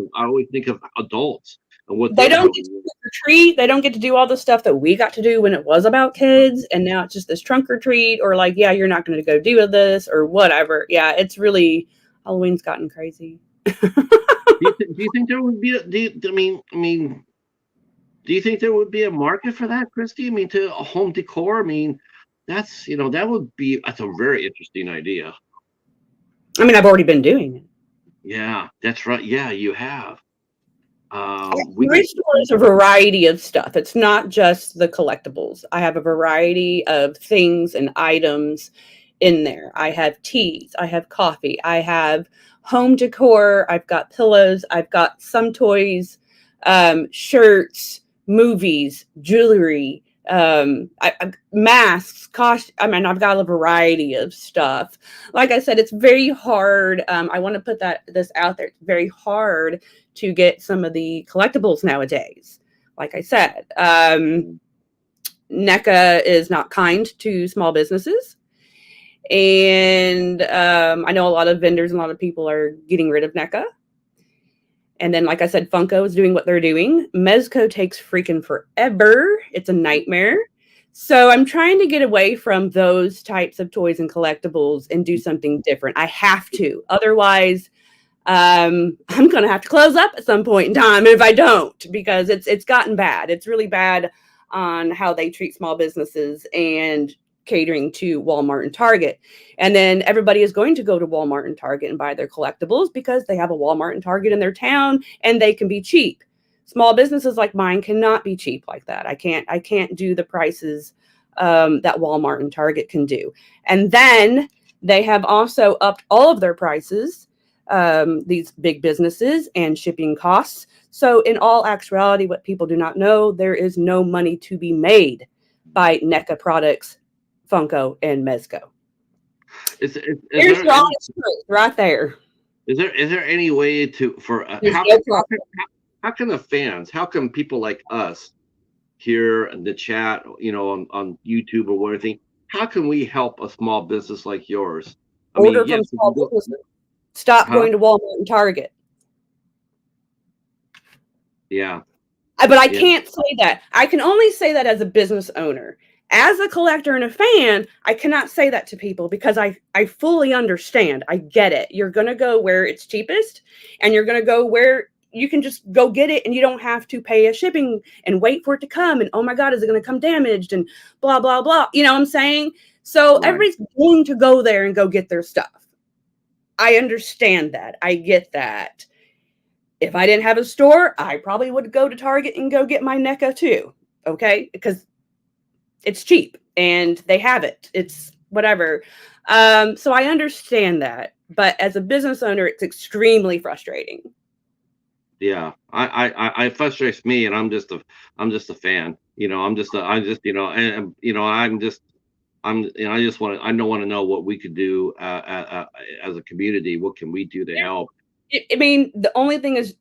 of adults and what They they're don't get to doing. trick or treat. They don't get to do all the stuff that we got to do when it was about kids, and now it's just this trunk or treat, or like, yeah, you're not going to go do this or whatever. Yeah, it's really Halloween's gotten crazy. Do you think there would be I mean, do you think there would be a market for that, Christy? I mean, to a home decor. I mean, that's a very interesting idea. I mean, I've already been doing it. Yeah, that's right. Yeah, you have. We My could. store is a variety of stuff. It's not just the collectibles. I have a variety of things and items in there. I have teas, I have coffee, I have home decor, I've got pillows, I've got some toys, shirts, movies, jewelry, masks, cost. I mean, I've got a variety of stuff. Like I said, it's very hard. I want to put this out there. It's very hard to get some of the collectibles nowadays. Like I said, NECA is not kind to small businesses. And I know a lot of vendors and a lot of people are getting rid of NECA. And then, like I said, Funko is doing what they're doing. Mezco takes freaking forever. It's a nightmare. So I'm trying to get away from those types of toys and collectibles and do something different. I have to. Otherwise, I'm going to have to close up at some point in time if I don't, because it's gotten bad. It's really bad on how they treat small businesses and catering to Walmart and Target. And then everybody is going to go to Walmart and Target and buy their collectibles because they have a Walmart and Target in their town and they can be cheap. Small businesses like mine cannot be cheap like that. I can't do the prices that Walmart and Target can do. And then they have also upped all of their prices, these big businesses, and shipping costs. So in all actuality, what people do not know, there is no money to be made by NECA products, Funko, and Mezco. Is Here's there your any? honest truth right there. Is there any way to for There's no problem. how can the fans, how can people like us here in the chat, on YouTube or whatever, how can we help a small business like yours? I mean, Order yes, from we can small go, businesses. Stop huh? going to Walmart and Target. Yeah, But I yeah, can't say that. I can only say that as a business owner. As a collector and a fan, I cannot say that to people because I fully understand. I get it. You're going to go where it's cheapest, and you're going to go where you can just go get it and you don't have to pay a shipping and wait for it to come. And oh my God, is it going to come damaged and blah, blah, blah. You know what I'm saying? So right. everybody's going to go there and go get their stuff. I understand that. I get that. If I didn't have a store, I probably would go to Target and go get my NECA too. Okay. Because it's cheap and they have it. It's whatever. So I understand that. But as a business owner, it's extremely frustrating. Yeah, it frustrates me, and I'm just a fan. I'm just, I just I don't want to know what we could do as a community. What can we do to help? I mean, the only thing is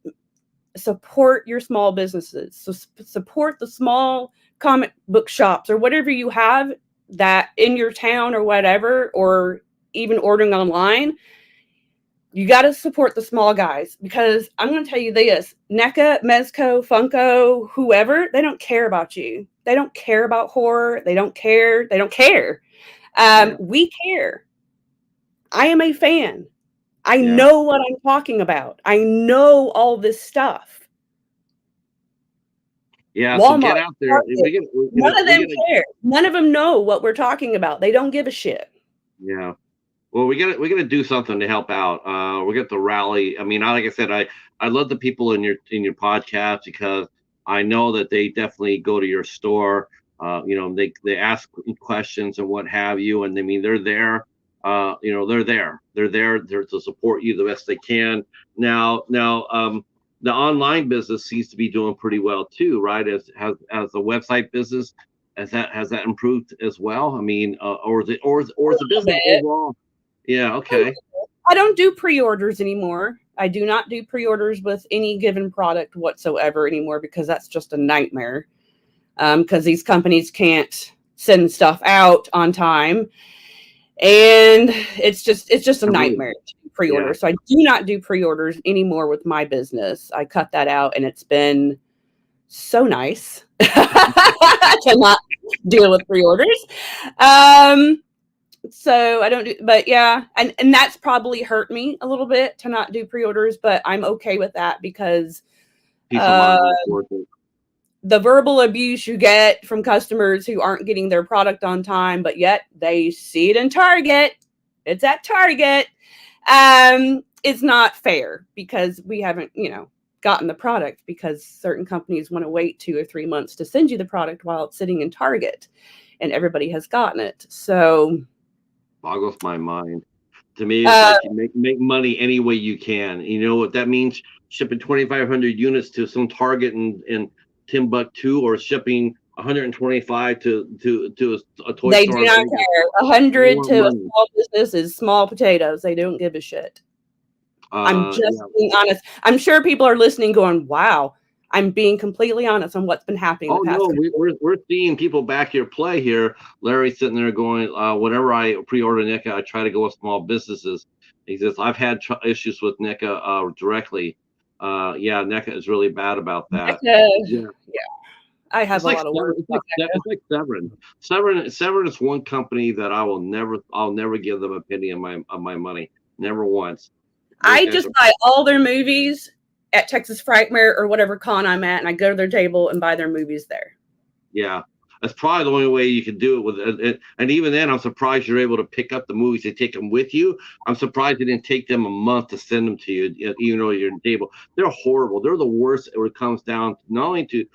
support your small businesses. So support the small comic book shops or whatever you have that in your town or whatever, or even ordering online. You got to support the small guys because I'm going to tell you this: NECA, Mezco, Funko, whoever, they don't care about you. They don't care about horror. They don't care. They don't care. Yeah, We care. I am a fan. I yeah, know what I'm talking about. I know all this stuff. yeah. So Walmart, get out there. Target, none of them care. None of them know what we're talking about. They don't give a shit. Yeah. Well, we gotta do something to help out. We got to rally. I mean, like I said, I love the people in your podcast because I know that they definitely go to your store. They ask questions and what have you, and I mean they're there. They're there to support you the best they can. Now, the online business seems to be doing pretty well too, right? As the website business, has that improved as well? I mean, or is the business overall? Yeah, okay. I don't do pre-orders anymore. I do not do pre-orders with any given product whatsoever anymore because that's just a nightmare. Because these companies can't send stuff out on time, and it's just a Really? nightmare to do pre-order. Yeah. So I do not do pre-orders anymore with my business. I cut that out, and it's been so nice to not deal with pre-orders. So I don't do, but yeah, and that's probably hurt me a little bit to not do pre-orders, but I'm okay with that because Peace of uh, mind is worth it. the verbal abuse you get from customers who aren't getting their product on time, but yet they see it in Target. It's at Target. It's not fair because we haven't, gotten the product because certain companies want to wait 2 or 3 months to send you the product while it's sitting in Target and everybody has gotten it. So Boggles my mind. To me, it's uh, like you make money any way you can. You know what that means? Shipping 2,500 units to some Target in Timbuktu, or shipping 125 to a toy they do store in not Vegas. care. They 100 want to a money. small business is small potatoes. They don't give a shit. I'm just Yeah. being honest. I'm sure people are listening going, wow, I'm being completely honest on what's been happening the Oh past no, couple we're seeing people back here play here. Larry's sitting there going, whenever I pre-order NECA, I try to go with small businesses. He says I've had issues with NECA directly. Yeah, NECA is really bad about that. because, Yeah, yeah, I have it's a like lot of words about It's like Severn. Severn is one company that I'll never give them a penny of my money. Never once. Those I guys just are, buy all their movies at Texas Frightmare or whatever con I'm at, and I go to their table and buy their movies there. yeah. That's probably the only way you can do it with it. And even then, I'm surprised you're able to pick up the movies. They take them with you. I'm surprised it didn't take them a month to send them to you, even though you're on the table. They're horrible. They're the worst when it comes down not only to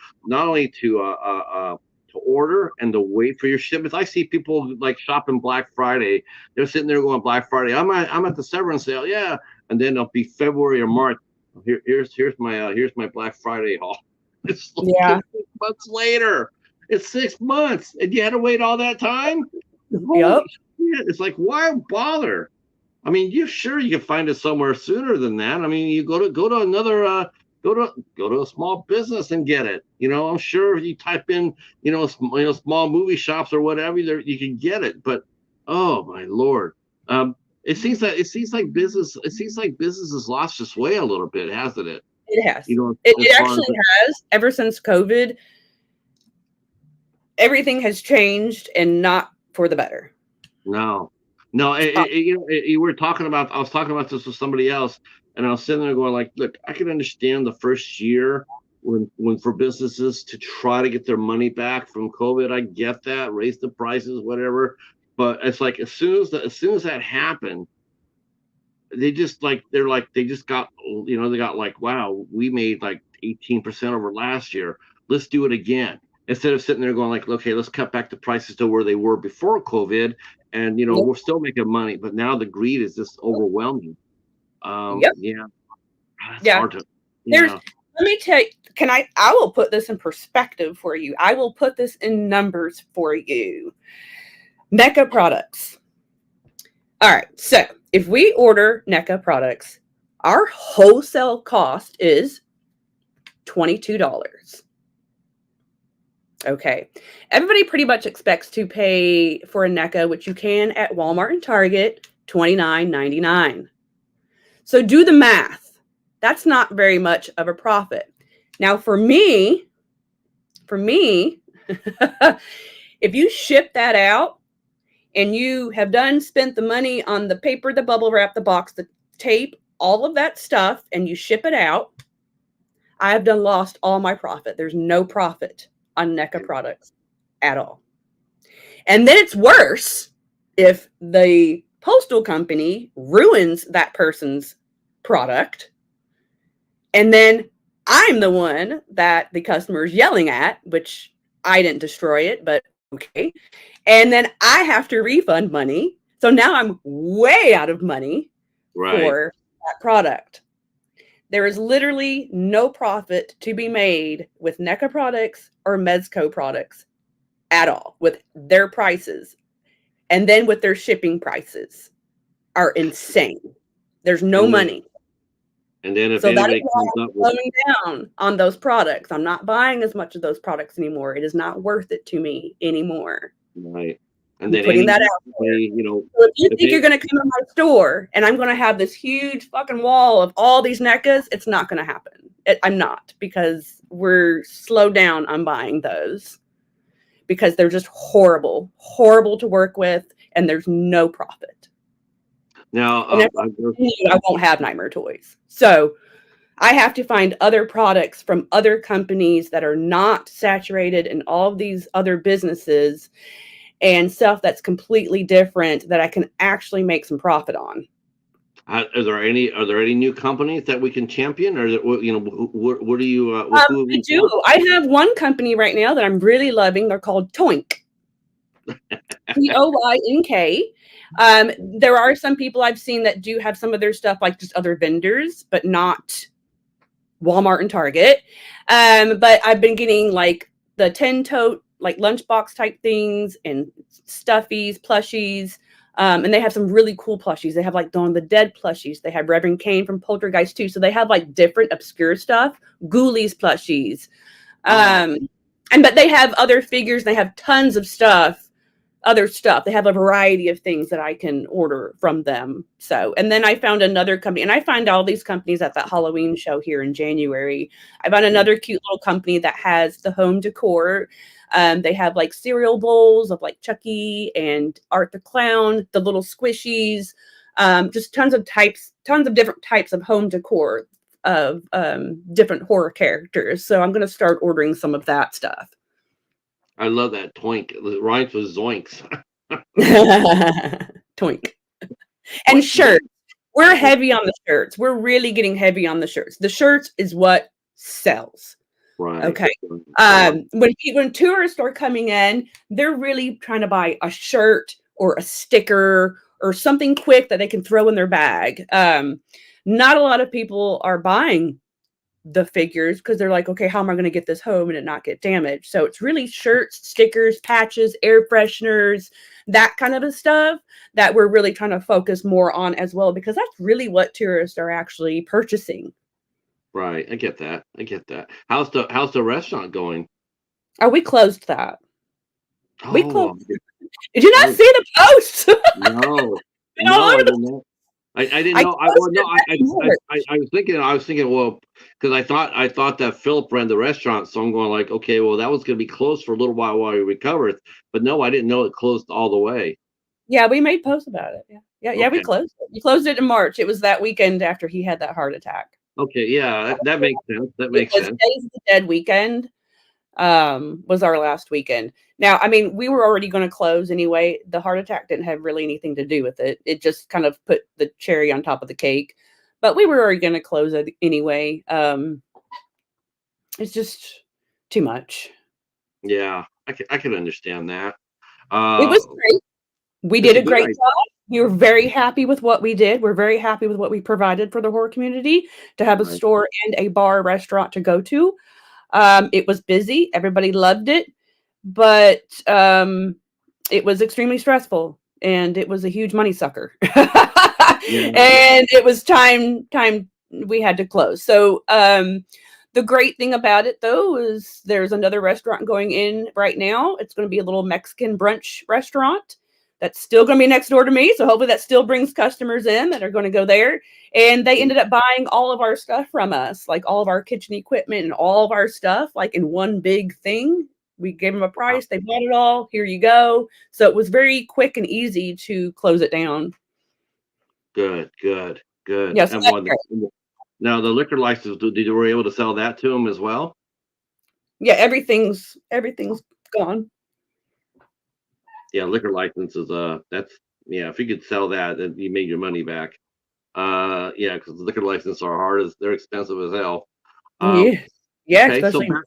order and to wait for your shipments. I see people like shopping Black Friday. They're sitting there going Black Friday. I'm at the Severance sale, yeah, and then it'll be February or March. Here's my Black Friday haul. It's like Yeah. 6 months later. It's 6 months, and you had to wait all that time. Yep. Holy shit! It's like, why bother? I mean, you can find it somewhere sooner than that. I mean, you go to another go to a small business and get it. I'm sure if you type in small movie shops or whatever, there you can get it. But oh my lord, it seems like business has lost its way a little bit, hasn't it? It has. As It far as actually has. Ever since COVID, everything has changed and not for the better. no, no. You were talking about. I was talking about this with somebody else, and I was sitting there going, like, look, I can understand the first year when for businesses to try to get their money back from COVID. I get that, raise the prices, whatever. But it's like as soon as that happened, they just got they got like, wow, we made like 18% over last year. Let's do it again. Instead of sitting there going like, okay, let's cut back the prices to where they were before COVID, and Yep. we're still making money, but now the greed is just overwhelming. Yep. Yeah, it's Yeah. hard to. Let me tell you, I will put this in perspective for you. I will put this in numbers for you. NECA products. All right. So if we order NECA products, our wholesale cost is $22. Okay. Everybody pretty much expects to pay for a NECA, which you can at Walmart and Target, $29.99. So do the math. That's not very much of a profit. Now for me, if you ship that out and you have spent the money on the paper, the bubble wrap, the box, the tape, all of that stuff, and you ship it out, I have lost all my profit. There's no profit on NECA products at all. And then it's worse if the postal company ruins that person's product, and then I'm the one that the customer is yelling at, which I didn't destroy it, but okay. And then I have to refund money. So now I'm way out of money for that product. There is literally no profit to be made with NECA products or Mezco products at all with their prices. And then with their shipping prices are insane. There's no money. And then if anybody comes up with slowing down on those products, I'm not buying as much of those products anymore. It is not worth it to me anymore. Right. And then putting that out there. So if you think you're going to come to my store and I'm going to have this huge fucking wall of all these NECAs, it's not going to happen. I'm not, because we're slowed down on buying those because they're just horrible to work with, and there's no profit. Now, I won't have Nightmare Toys. So I have to find other products from other companies that are not saturated in all of these other businesses and stuff that's completely different that I can actually make some profit on. Are there any new companies that we can champion, or what do you? I do. I have one company right now that I'm really loving. They're called Toynk. Toynk. There are some people I've seen that do have some of their stuff, like just other vendors, but not Walmart and Target. But I've been getting like the 10-tote, like lunchbox type things and stuffies, plushies. And they have some really cool plushies. They have like Dawn of the Dead plushies. They have Reverend Kane from Poltergeist 2. So they have like different obscure stuff. Ghoulies plushies. But they have other figures. They have tons of other stuff. They have a variety of things that I can order from them. So, and then I found another company, and I find all these companies at that Halloween show here in January. I found another cute little company that has the home decor. They have like cereal bowls of like Chucky and Art the Clown, the little squishies, just tons of different types of home decor of different horror characters. So I'm going to start ordering some of that stuff. I love that Toynk. It rhymes with zoinks. Toynk. And shirts. We're heavy on the shirts. We're really getting heavy on the shirts. The shirts is what sells. Right. Okay. When tourists are coming in, they're really trying to buy a shirt or a sticker or something quick that they can throw in their bag. Not a lot of people are buying the figures because they're like, okay, how am I going to get this home and it not get damaged? So it's really shirts, stickers, patches, air fresheners, that kind of a stuff that we're really trying to focus more on as well, because that's really what tourists are actually purchasing. Right. I get that. I get that. How's the restaurant going? Oh, we closed that. We closed. Oh, Did you not oh see the post? no, Been all no, over I the. didn't know. I didn't I know. closed Well, no, it back in March. I was thinking, well, because I thought that Philip ran the restaurant, so I'm going like, okay, well, that was going to be closed for a little while he recovered, but no, I didn't know it closed all the way. Yeah, we made posts about it. Yeah. Yeah, yeah, we Okay, closed it. We closed it in March. It was that weekend after he had that heart attack. okay, yeah, that makes sense. That It makes was sense. Days of the Dead weekend, was our last weekend. Now, I mean, we were already gonna close anyway. The heart attack didn't have really anything to do with it. It just kind of put the cherry on top of the cake. But we were already gonna close it anyway. It's just too much. Yeah, I can understand that. It Uh, was great. We it's did a a good great idea. job. We were very happy with what we did. We're very happy with what we provided for the horror community to have a Right. store and a bar restaurant to go to. It was busy. Everybody loved it, but it was extremely stressful and it was a huge money sucker. Yeah, And it was time we had to close. So the great thing about it though is there's another restaurant going in right now. It's going to be a little Mexican brunch restaurant that's still going to be next door to me. So hopefully that still brings customers in that are going to go there. And they ended up buying all of our stuff from us, like all of our kitchen equipment and all of our stuff, like in one big thing. We gave them a wow, price, they bought it all. Here you go. So it was very quick and easy to close it down. good, good, good. Yeah, so And that's one great. now the liquor license, did you were able to sell that to him as well? Yeah, everything's gone. Yeah, liquor license is that's yeah. If you could sell that, then you made your money back. Yeah, because liquor license are hard as they're expensive as hell. Um, Yeah. Yeah, okay, so especially back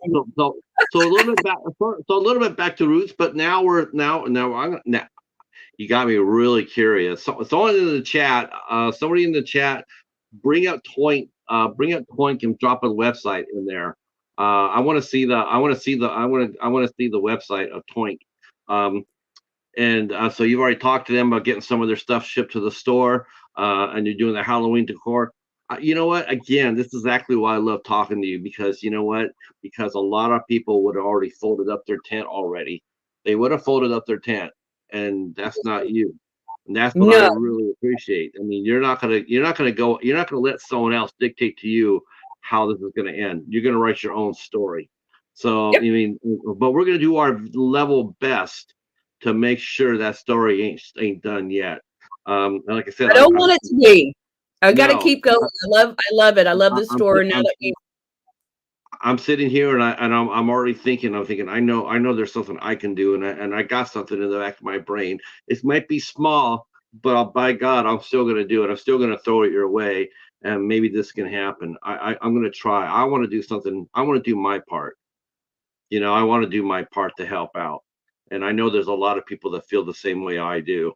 so a little bit back so a little bit back to roots, but now we're now I'm now you got me really curious. So someone in the chat, somebody in the chat, bring up Toink and drop a website in there. I want to see the website of Toink. Um, and so you've already talked to them about getting some of their stuff shipped to the store, and you're doing the Halloween decor. You know what? Again, this is exactly why I love talking to you because you know what? Because a lot of people would have already folded up their tent already. They would have folded up their tent, and that's not you. And that's what I no. really appreciate. I mean, you're not gonna let someone else dictate to you how this is gonna end. You're gonna write your own story. So, I Yep. mean, but we're gonna do our level best to make sure that story ain't done yet. And like I said, I don't want it to be. I gotta no, keep going. I love it. I love this I'm store now I'm that we. I'm sitting here and I'm already thinking. I'm thinking. I know there's something I can do, and I got something in the back of my brain. It might be small, but by God, I'm still gonna do it. I'm still gonna throw it your way, and maybe this can happen. I'm gonna try. I want to do something. I want to do my part. I want to do my part to help out, and I know there's a lot of people that feel the same way I do.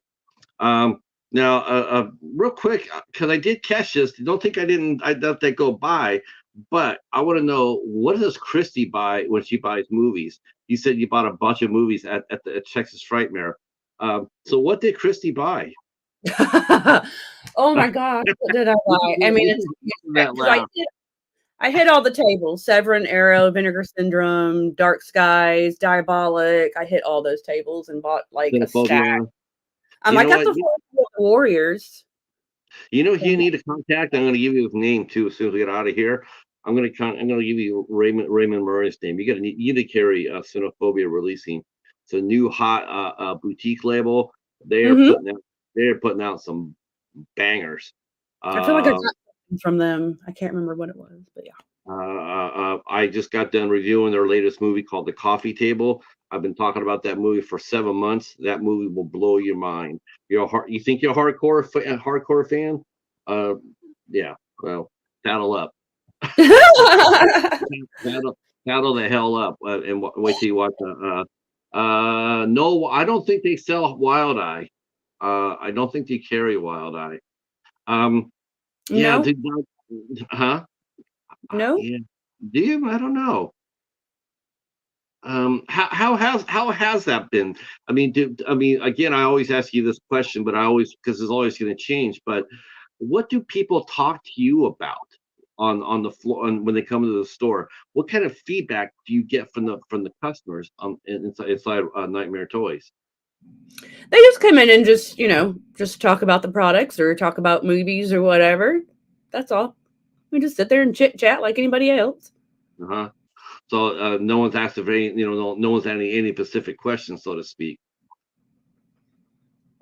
Now, real quick, because I did catch this. Don't think I didn't. I let that go by. But I want to know what does Kristy buy when she buys movies? You said you bought a bunch of movies at the Texas Frightmare. So what did Kristy buy? Oh my gosh, what did I buy? I mean, it's That because laugh. I hit all the tables: Severin, Arrow, Vinegar Syndrome, Dark Skies, Diabolic. I hit all those tables and bought like a stack. Xenophobia. You I know got what? the full Warriors. You know who you need to contact? I'm going to give you his name too as soon as we get out of here. I'm going to give you Raymond Murray's name. You need to carry Xenophobia Releasing. It's a new hot boutique label. They're Mhm. putting out they're putting out some bangers. I feel like I Uh, got something from them. I can't remember what it was, but yeah. I just got done reviewing their latest movie called The Coffee Table. I've been talking about that movie for 7 months. That movie will blow your mind. You think you're a hardcore fan? Uh, yeah. Well, paddle up, paddle, paddle the hell up, and wait till you watch the. No, I don't think they sell Wild Eye. I don't think they carry Wild Eye. Um, yeah, No, huh? no. Yeah. Do you? I don't know. How has that been? I mean, again, I always ask you this question, but I always, because it's always going to change. But what do people talk to you about on the floor, when they come to the store? What kind of feedback do you get from the customers inside Nightmare Toys? They just come in and just, just talk about the products or talk about movies or whatever. That's all. We just sit there and chit chat like anybody else. Uh-huh. So no one's asked a very, no one's any specific questions, so to speak.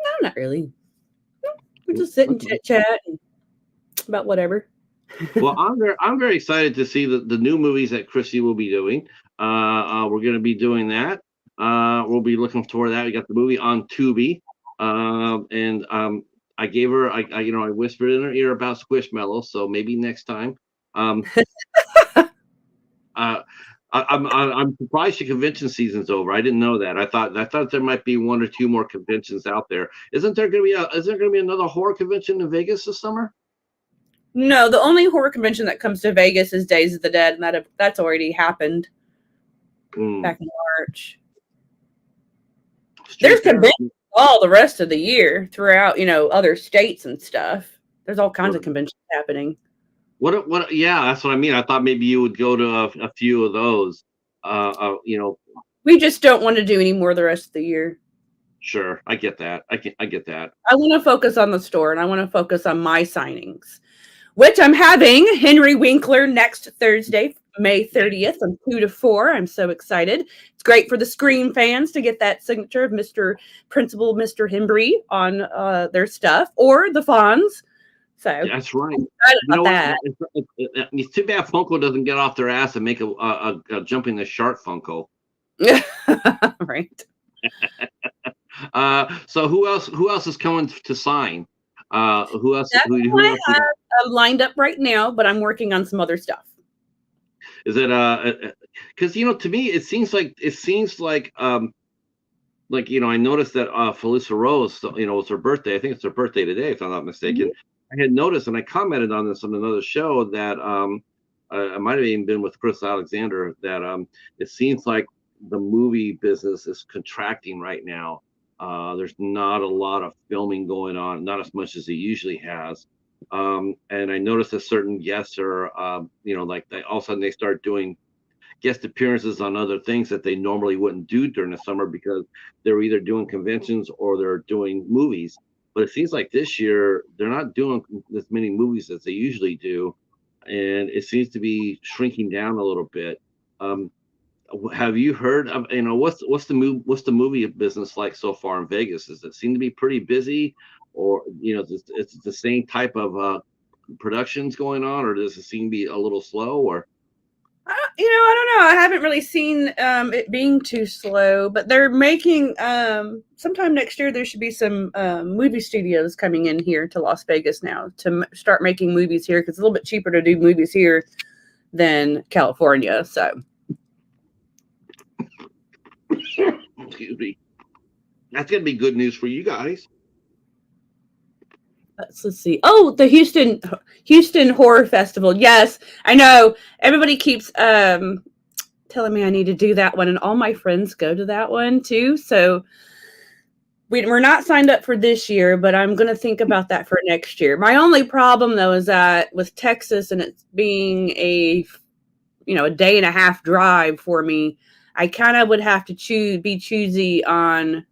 No, not really. We just sit and Okay. chit chat about whatever. Well, I'm very excited to see the new movies that Chrissy will be doing. We're going to be doing that. We'll be looking forward to that. We got the movie on Tubi, and I gave her, I whispered in her ear about Squishmallows, so maybe next time. Um, uh, I'm surprised the convention season's over. I didn't know that. I thought there might be one or two more conventions out there. Is there going to be another horror convention in Vegas this summer? No, the only horror convention that comes to Vegas is Days of the Dead, and that's already happened Mm. back in March. There's Street Fair. conventions all the rest of the year throughout, other states and stuff. There's all kinds of conventions happening. What? Yeah, that's what I mean. I thought maybe you would go to a few of those. You know, We just don't want to do any more the rest of the year. sure. I get that. I get that. I want to focus on the store and I want to focus on my signings, which I'm having Henry Winkler next Thursday, May 30th from 2 to 4. I'm so excited. It's great for the Scream fans to get that signature of Mr. Principal Mr. Hembry on their stuff, or the Fonz. So That's right. I'm excited You know about what? that. It's too bad Funko doesn't get off their ass and make a jumping the shark Funko. Right. So who else is coming to sign? Who else? That's Who what else I have lined up right now, but I'm working on some other stuff. is it? Because to me it seems like I noticed that Felissa Rose, it's her birthday. I think it's her birthday today, if I'm not mistaken. I had noticed, and I commented on this on another show that I might have even been with Chris Alexander, that it seems like the movie business is contracting right now. There's not a lot of filming going on, not as much as it usually has. And I noticed that certain guests are, like all of a sudden they start doing guest appearances on other things that they normally wouldn't do during the summer because they're either doing conventions or they're doing movies. But it seems like this year they're not doing as many movies as they usually do, and it seems to be shrinking down a little bit. Um, have you heard of what's the movie business like so far in Vegas? Does it seem to be pretty busy, or it's the same type of productions going on, or does it seem to be a little slow? Or I don't know. I haven't really seen it being too slow, but they're making sometime next year. There should be some movie studios coming in here to Las Vegas now to start making movies here because it's a little bit cheaper to do movies here than California. So, excuse me, that's gonna be good news for you guys. let's see. Oh, the Houston Horror Festival. Yes, I know. Everybody keeps telling me I need to do that one, and all my friends go to that one too. So we're not signed up for this year, but I'm going to think about that for next year. My only problem though is that with Texas and it being a day and a half drive for me, I kind of would have to be choosy on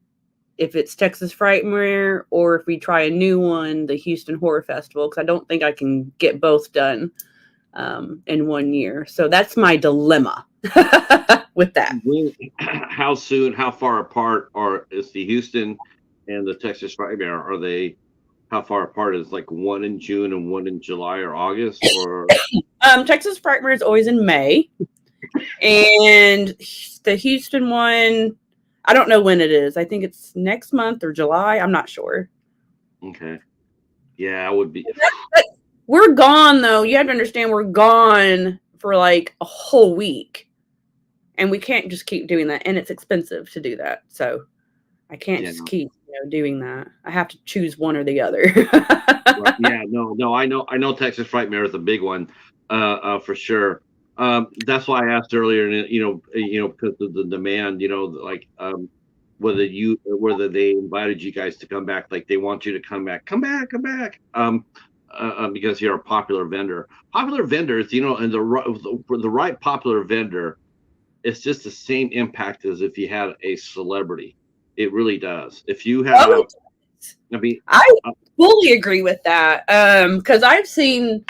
if it's Texas Frightmare or if we try a new one, the Houston Horror Festival, because I don't think I can get both done in 1 year. So that's my dilemma with that. How soon? How far apart is the Houston and the Texas Frightmare? Are they? How far apart is like one in June and one in July or August? Or Texas Frightmare is always in May, and the Houston one, I don't know when it is. I think it's next month or July. I'm not sure. okay, yeah, I would be. We're gone though. You have to understand we're gone for like a whole week. And we can't just keep doing that. And it's expensive to do that. So I can't just keep doing that. I have to choose one or the other. Yeah, no, I know Texas Frightmare is a big one, for sure. That's why I asked earlier, and because of the demand, like whether they invited you guys to come back, like they want you to come back, come back, because you're a popular vendor. Popular vendors, and the right popular vendor, it's just the same impact as if you had a celebrity. It really does. If you Oh, have, I mean, I uh, fully agree with that. Because I've seen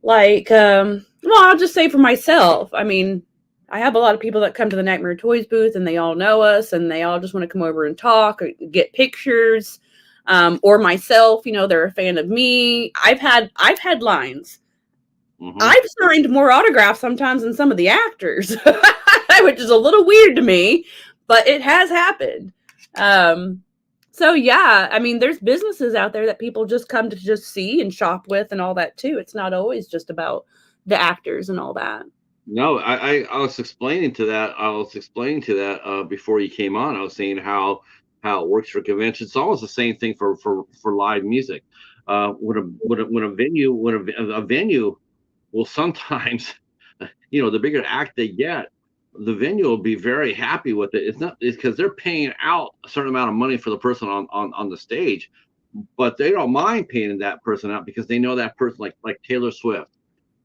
like, well, I'll just say for myself. I mean, I have a lot of people that come to the Nightmare Toys booth, and they all know us, and they all just want to come over and talk, or get pictures. Or myself, they're a fan of me. I've had lines. mhm. I've signed more autographs sometimes than some of the actors, which is a little weird to me, but it has happened. Um, so yeah, I mean, there's businesses out there that people just come to just see and shop with and all that too. It's not always just about the actors and all that. No, I was explaining to that. Before you came on. I was saying how it works for conventions. It's almost the same thing for live music. When a venue will sometimes, the bigger act they get, the venue will be very happy with it. It's because they're paying out a certain amount of money for the person on the stage, but they don't mind paying that person out because they know that person, like Taylor Swift.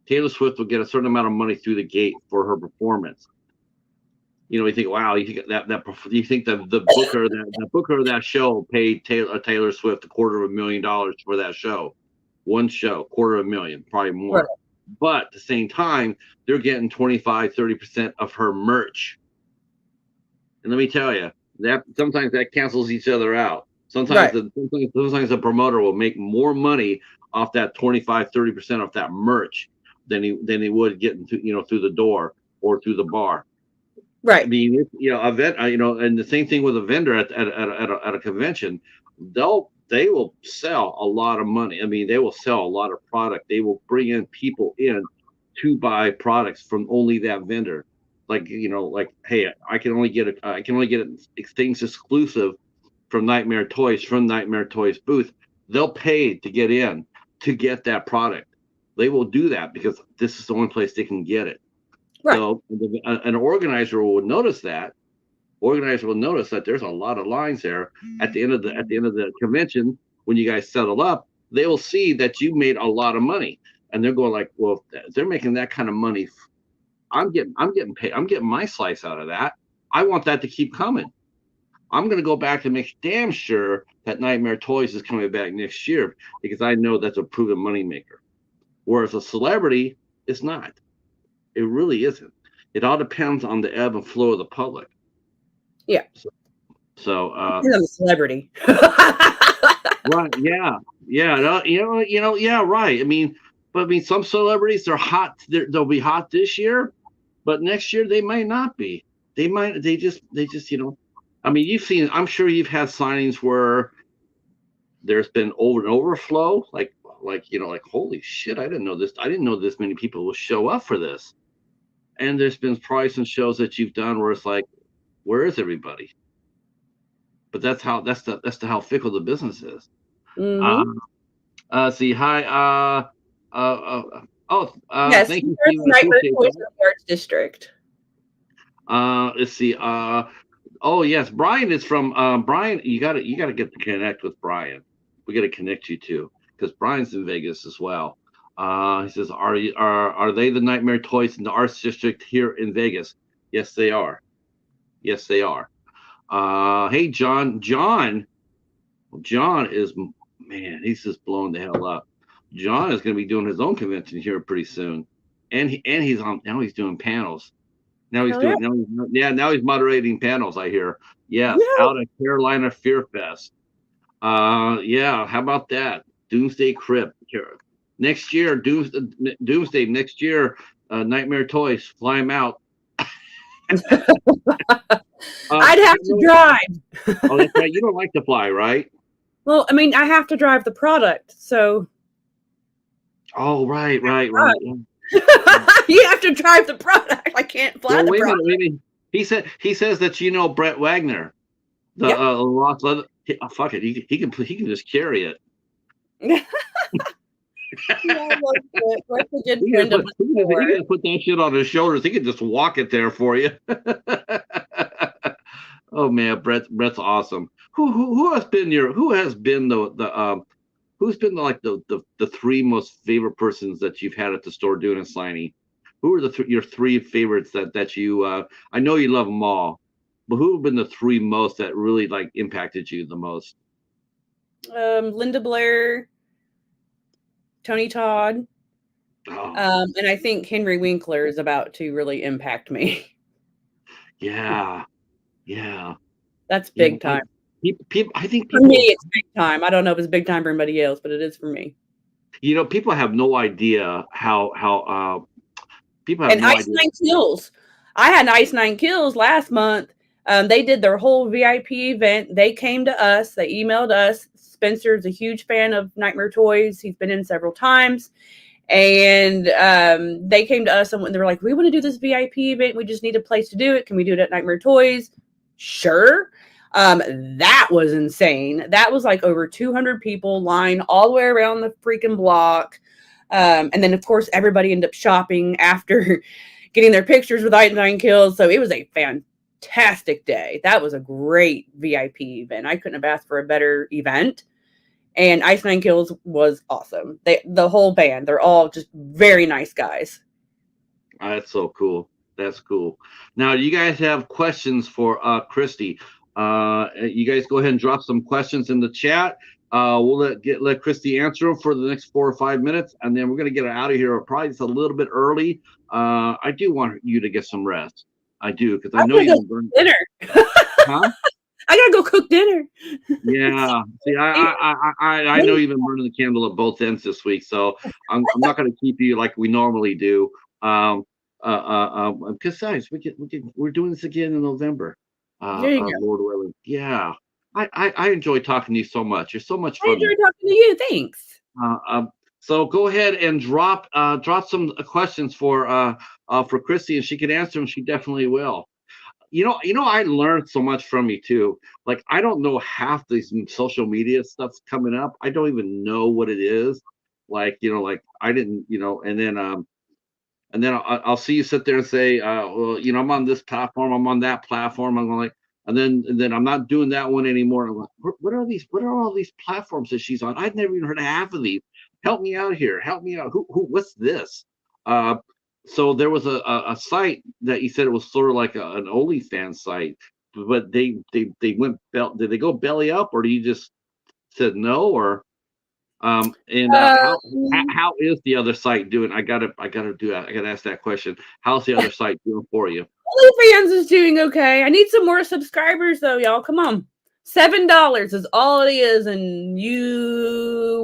Taylor Swift will get a certain amount of money through the gate for her performance. You think, wow, you think the booker of that show paid Taylor Swift $250,000 for that show, one show, $250,000, probably Right. more. But at the same time, they're getting 25-30% of her merch. And let me tell you, that sometimes that cancels each other out. Right. Sometimes the promoter will make more money off that 25-30% of that merch than he would getting through the door or through the bar. I Right. mean, and the same thing with a vendor at a convention. They will sell a lot of money. I mean, they will sell a lot of product. They will bring in people in to buy products from only that vendor. Like, hey, I can only get things exclusive from Nightmare Toys booth. They'll pay to get in to get that product. They will do that because this is the only place they can get it. Right. So an organizer will notice that. Organizer will notice that there's a lot of lines there at the end of the convention. When you guys settle up, they will see that you made a lot of money, and they're going like, well, if they're making that kind of money. I'm getting paid. I'm getting my slice out of that. I want that to keep coming. I'm going to go back and make damn sure that Nightmare Toys is coming back next year because I know that's a proven moneymaker. Whereas a celebrity, it's not. It really isn't. It all depends on the ebb and flow of the public. Yeah. So, Because I'm a celebrity. right, yeah, yeah, no, yeah, right. But some celebrities, they're hot. They'll be hot this year, but next year they might not be. They just. You've seen. I'm sure you've had signings where there's been an overflow, like holy shit, I didn't know this. I didn't know this many people will show up for this. And there's been probably some shows that you've done where it's like, where is everybody? But that's the how fickle the business is. Hmm. Um, see, hi. Yes, Thank he you, wears Steve. the I Nightmare appreciate Toys that. in the Arts District. Let's see. Oh yes, Brian is from Brian. You gotta get to connect with Brian. We got to connect you too because Brian's in Vegas as well. He says, are they the Nightmare Toys in the Arts District here in Vegas? Yes, they are. Yes, they are. Hey, John. John is, man, he's just blowing the hell up. John is going to be doing his own convention here pretty soon, and he's on now. He's doing panels. Now he's Hell yeah. doing now he's moderating panels. I hear. Yes, Yeah. out at Carolina Fear Fest. Yeah, how about that? Doomsday Crypt next year. Doomsday next year. Nightmare Toys, fly him out. I'd have to drive. Oh, that's right. You don't like to fly, right? Well, I mean, I have to drive the product, so Oh, right. Yeah. you have to drive the product. I can't fly Well, the wait a minute, product. wait a minute. He says that Brett Wagner, the Yeah. Lost Leather. Fuck it, he can just carry it. Yeah, I love it. Brett's a good He friend of he the can put that shit on his shoulders. He can just walk it there for you. Oh man, Brett's awesome. Who has been who's been the three most favorite persons that you've had at the store doing a signing? Who are your three favorites that you I know you love them all, but who have been the three most that really like impacted you the most? Linda Blair, Tony Todd, Oh and I think Henry Winkler is about to really impact me. yeah, yeah, That's yeah. big time. People, I think For me, people, it's big time. I don't know if it's big time for anybody else, but it is for me. people have no idea how people have And no Ice idea. Nine Kills. I had Ice Nine Kills last month. They did their whole VIP event. They came to us. They emailed us. Spencer's a huge fan of Nightmare Toys. He's been in several times. And they came to us and they were like, we want to do this VIP event. We just need a place to do it. Can we do it at Nightmare Toys? Sure. That was insane. That was like over 200 people lined all the way around the freaking block. And then, of course, everybody ended up shopping after getting their pictures with Ice Nine Kills. So it was a fantastic day. That was a great VIP event. I couldn't have asked for a better event. And Ice Nine Kills was awesome. The whole band, they're all just very nice guys. That's so cool. That's cool. Now, you guys have questions for Kristy. You guys go ahead and drop some questions in the chat. We'll let Kristy answer them for the next 4 or 5 minutes, and then we're gonna get out of here probably just a little bit early. I do want you to get some rest. I do because I I'm know gonna you've go been burning. dinner. Huh? I gotta go cook dinner. Yeah. See, I know you've been burning the candle at both ends this week, so I'm not going to keep you like we normally do. Besides, we're doing this again in November. There you go. Lord willing. Yeah. I enjoy talking to you so much. You're so much I fun. enjoyed talking to you. Thanks. Uh, um, so go ahead and drop some questions for Kristy, and she can answer them. She definitely will. I learned so much from you too. Like I don't know half these social media stuff's coming up. I don't even know what it is. Like I didn't, and then I'll see you sit there and say, well, I'm on this platform, I'm on that platform. I'm like, and then I'm not doing that one anymore. I'm like, what are these? What are all these platforms that she's on? I'd never even heard of half of these. Help me out here. Help me out. What's this? Uh, so there was a site that you said it was sort of like an OnlyFans site, but they went did they go belly up, or do you just said no, or and Um, how is the other site doing? I gotta do that. I gotta ask that question. How's the other site doing for you? OnlyFans is doing okay. I need some more subscribers though, y'all. Come on. $7 is all it is, and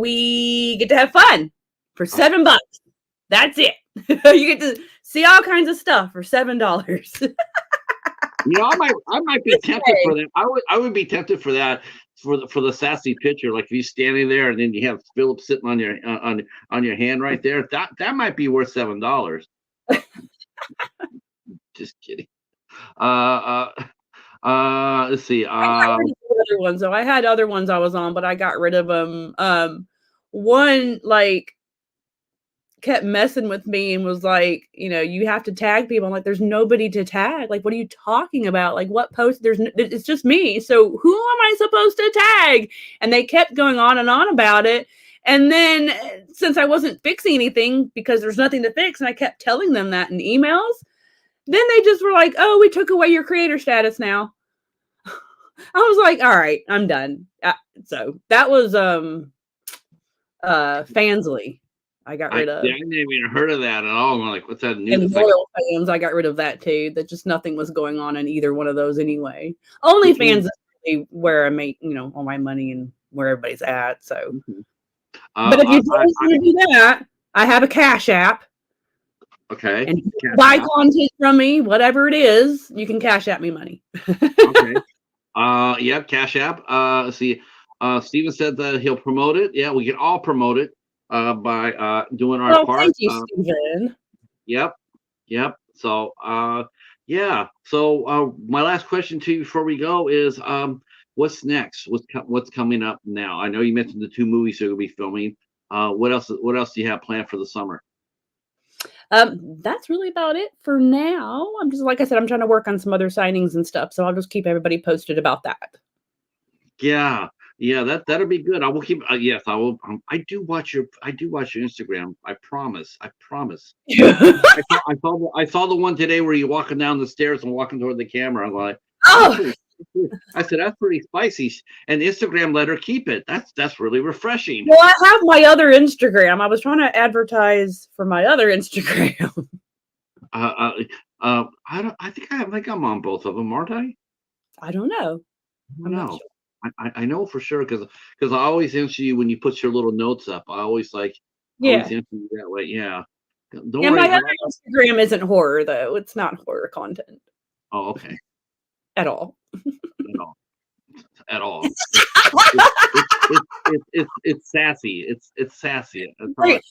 we get to have fun for $7. That's it. You get to see all kinds of stuff for $7. I might be tempted for that. I would be tempted for that for the sassy picture. Like if you're standing there and then you have Philip sitting on your on your hand right there. That might be worth $7. Just kidding. Uh, let's see. I got rid of the other ones though. I had other ones I was on, but I got rid of them. One like kept messing with me and was like, you have to tag people. I'm like, there's nobody to tag. Like, what are you talking about? Like, what post? It's just me. So who am I supposed to tag? And they kept going on and on about it. And then since I wasn't fixing anything because there's nothing to fix, and I kept telling them that in emails, then they just were like, oh, we took away your creator status now. I was like, all right, I'm done. So that was Fansly. I got rid of. I never even heard of that at all. I'm like, what's that new? And loyal fans, I got rid of that too. That just nothing was going on in either one of those anyway. OnlyFans is really where I make, all my money and where everybody's at. So, but if you don't want to do that, I have a Cash App. Okay. And buy content from me, whatever it is, you can Cash App me money. Okay. Yep, Cash App. Let's see. Steven said that he'll promote it. Yeah, we can all promote it by doing our part. Thank you, Steven. Yep. So yeah. So my last question to you before we go is what's next? What's coming up now? I know you mentioned the 2 movies you're gonna be filming. What else? What else do you have planned for the summer? That's really about it for now. I'm just like I said, I'm trying to work on some other signings and stuff, so I'll just keep everybody posted about that. Yeah, yeah, that'll be good. I will keep. Yes, I will. I do watch your Instagram. I promise. I promise. I saw the one today where you're walking down the stairs and walking toward the camera. I'm like, that's Oh, pretty. I said that's pretty spicy. And Instagram let her keep it. That's really refreshing. well, I have my other Instagram. I was trying to advertise for my other Instagram. I don't. I think I'm on both of them, aren't I? I don't know. I don't I'm not know. sure. I know for sure because I always answer you when you put your little notes up. I always Yeah. answer you that way. Yeah. Don't And my worry. other Instagram isn't horror though. It's not horror content Oh, okay. at all. At all. At all. It's sassy. It's sassy. That's all right.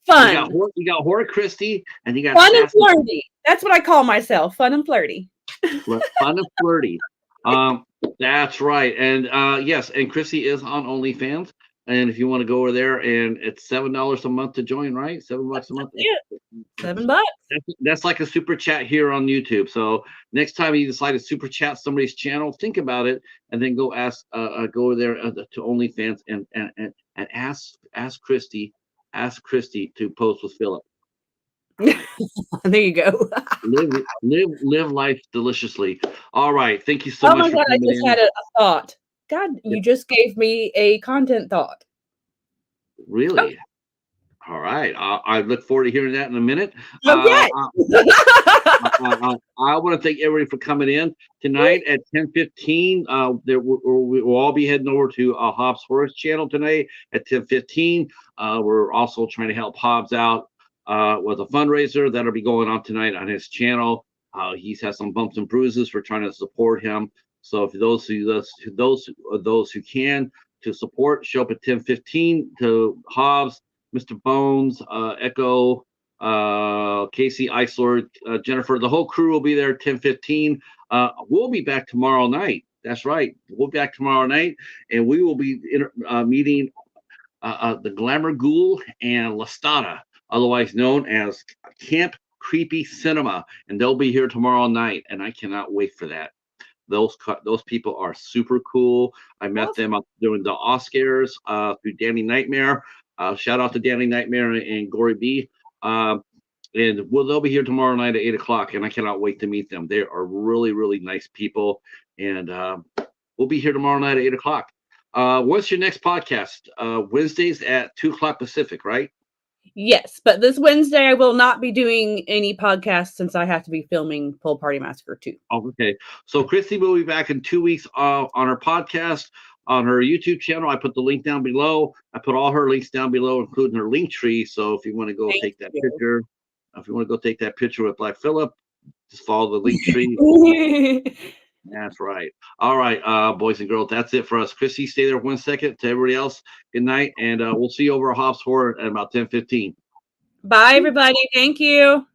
Fun. You got horror Kristy and you got Fun and sassy, flirty. That's what I call myself. Fun and flirty. fun and flirty. That's right. And yes, and Kristy is on OnlyFans. And if you want to go over there, and it's $7 a month to join, right? $7 a month. Yeah. $7. That's like a super chat here on YouTube. So next time you decide to super chat somebody's channel, think about it, and then go go there to OnlyFans and ask Kristy to post with Philip. There you go. Live life deliciously. All right. Thank you so much my for God, I coming just in. had a thought. God, you just gave me a content thought. Really? Okay. All right. I look forward to hearing that in a minute. Okay. I want to thank everybody for coming in tonight at 10:15. We'll all be heading over to Hobbs Horror's channel tonight at 10:15. We're also trying to help Hobbs out with a fundraiser that'll be going on tonight on his channel. He's had some bumps and bruises. We're trying to support him. So if those who can to support, show up at 10:15 to Hobbs, Mr. Bones, Echo, Casey, Icelord, Jennifer. The whole crew will be there at 10:15. We'll be back tomorrow night. That's right. We'll be back tomorrow night, and we will be meeting the Glamour Ghoul and Lastana, otherwise known as Camp Creepy Cinema, and they'll be here tomorrow night, and I cannot wait for that. Those people are super cool. I met them up during the Oscars through Danny Nightmare. Shout out to Danny Nightmare and Gory B. And they'll be here tomorrow night at 8 o'clock, and I cannot wait to meet them. They are really, really nice people, and we'll be here tomorrow night at 8 o'clock. What's your next podcast? Wednesdays at 2 o'clock Pacific, right? Yes, but this Wednesday I will not be doing any podcasts since I have to be filming Full Party Massacre 2. Oh, okay. So Kristy will be back in 2 weeks on her podcast, on her YouTube channel. I put the link down below. I put all her links down below, including her link tree. So if you want to go take that picture, if you want to go take that picture with Black Phillip, just follow the link tree. That's right. All right, boys and girls, that's it for us. Kristy, stay there 1 second. To everybody else, good night, and we'll see you over at Hobbs Horror at about 10:15. Bye, everybody. Thank you.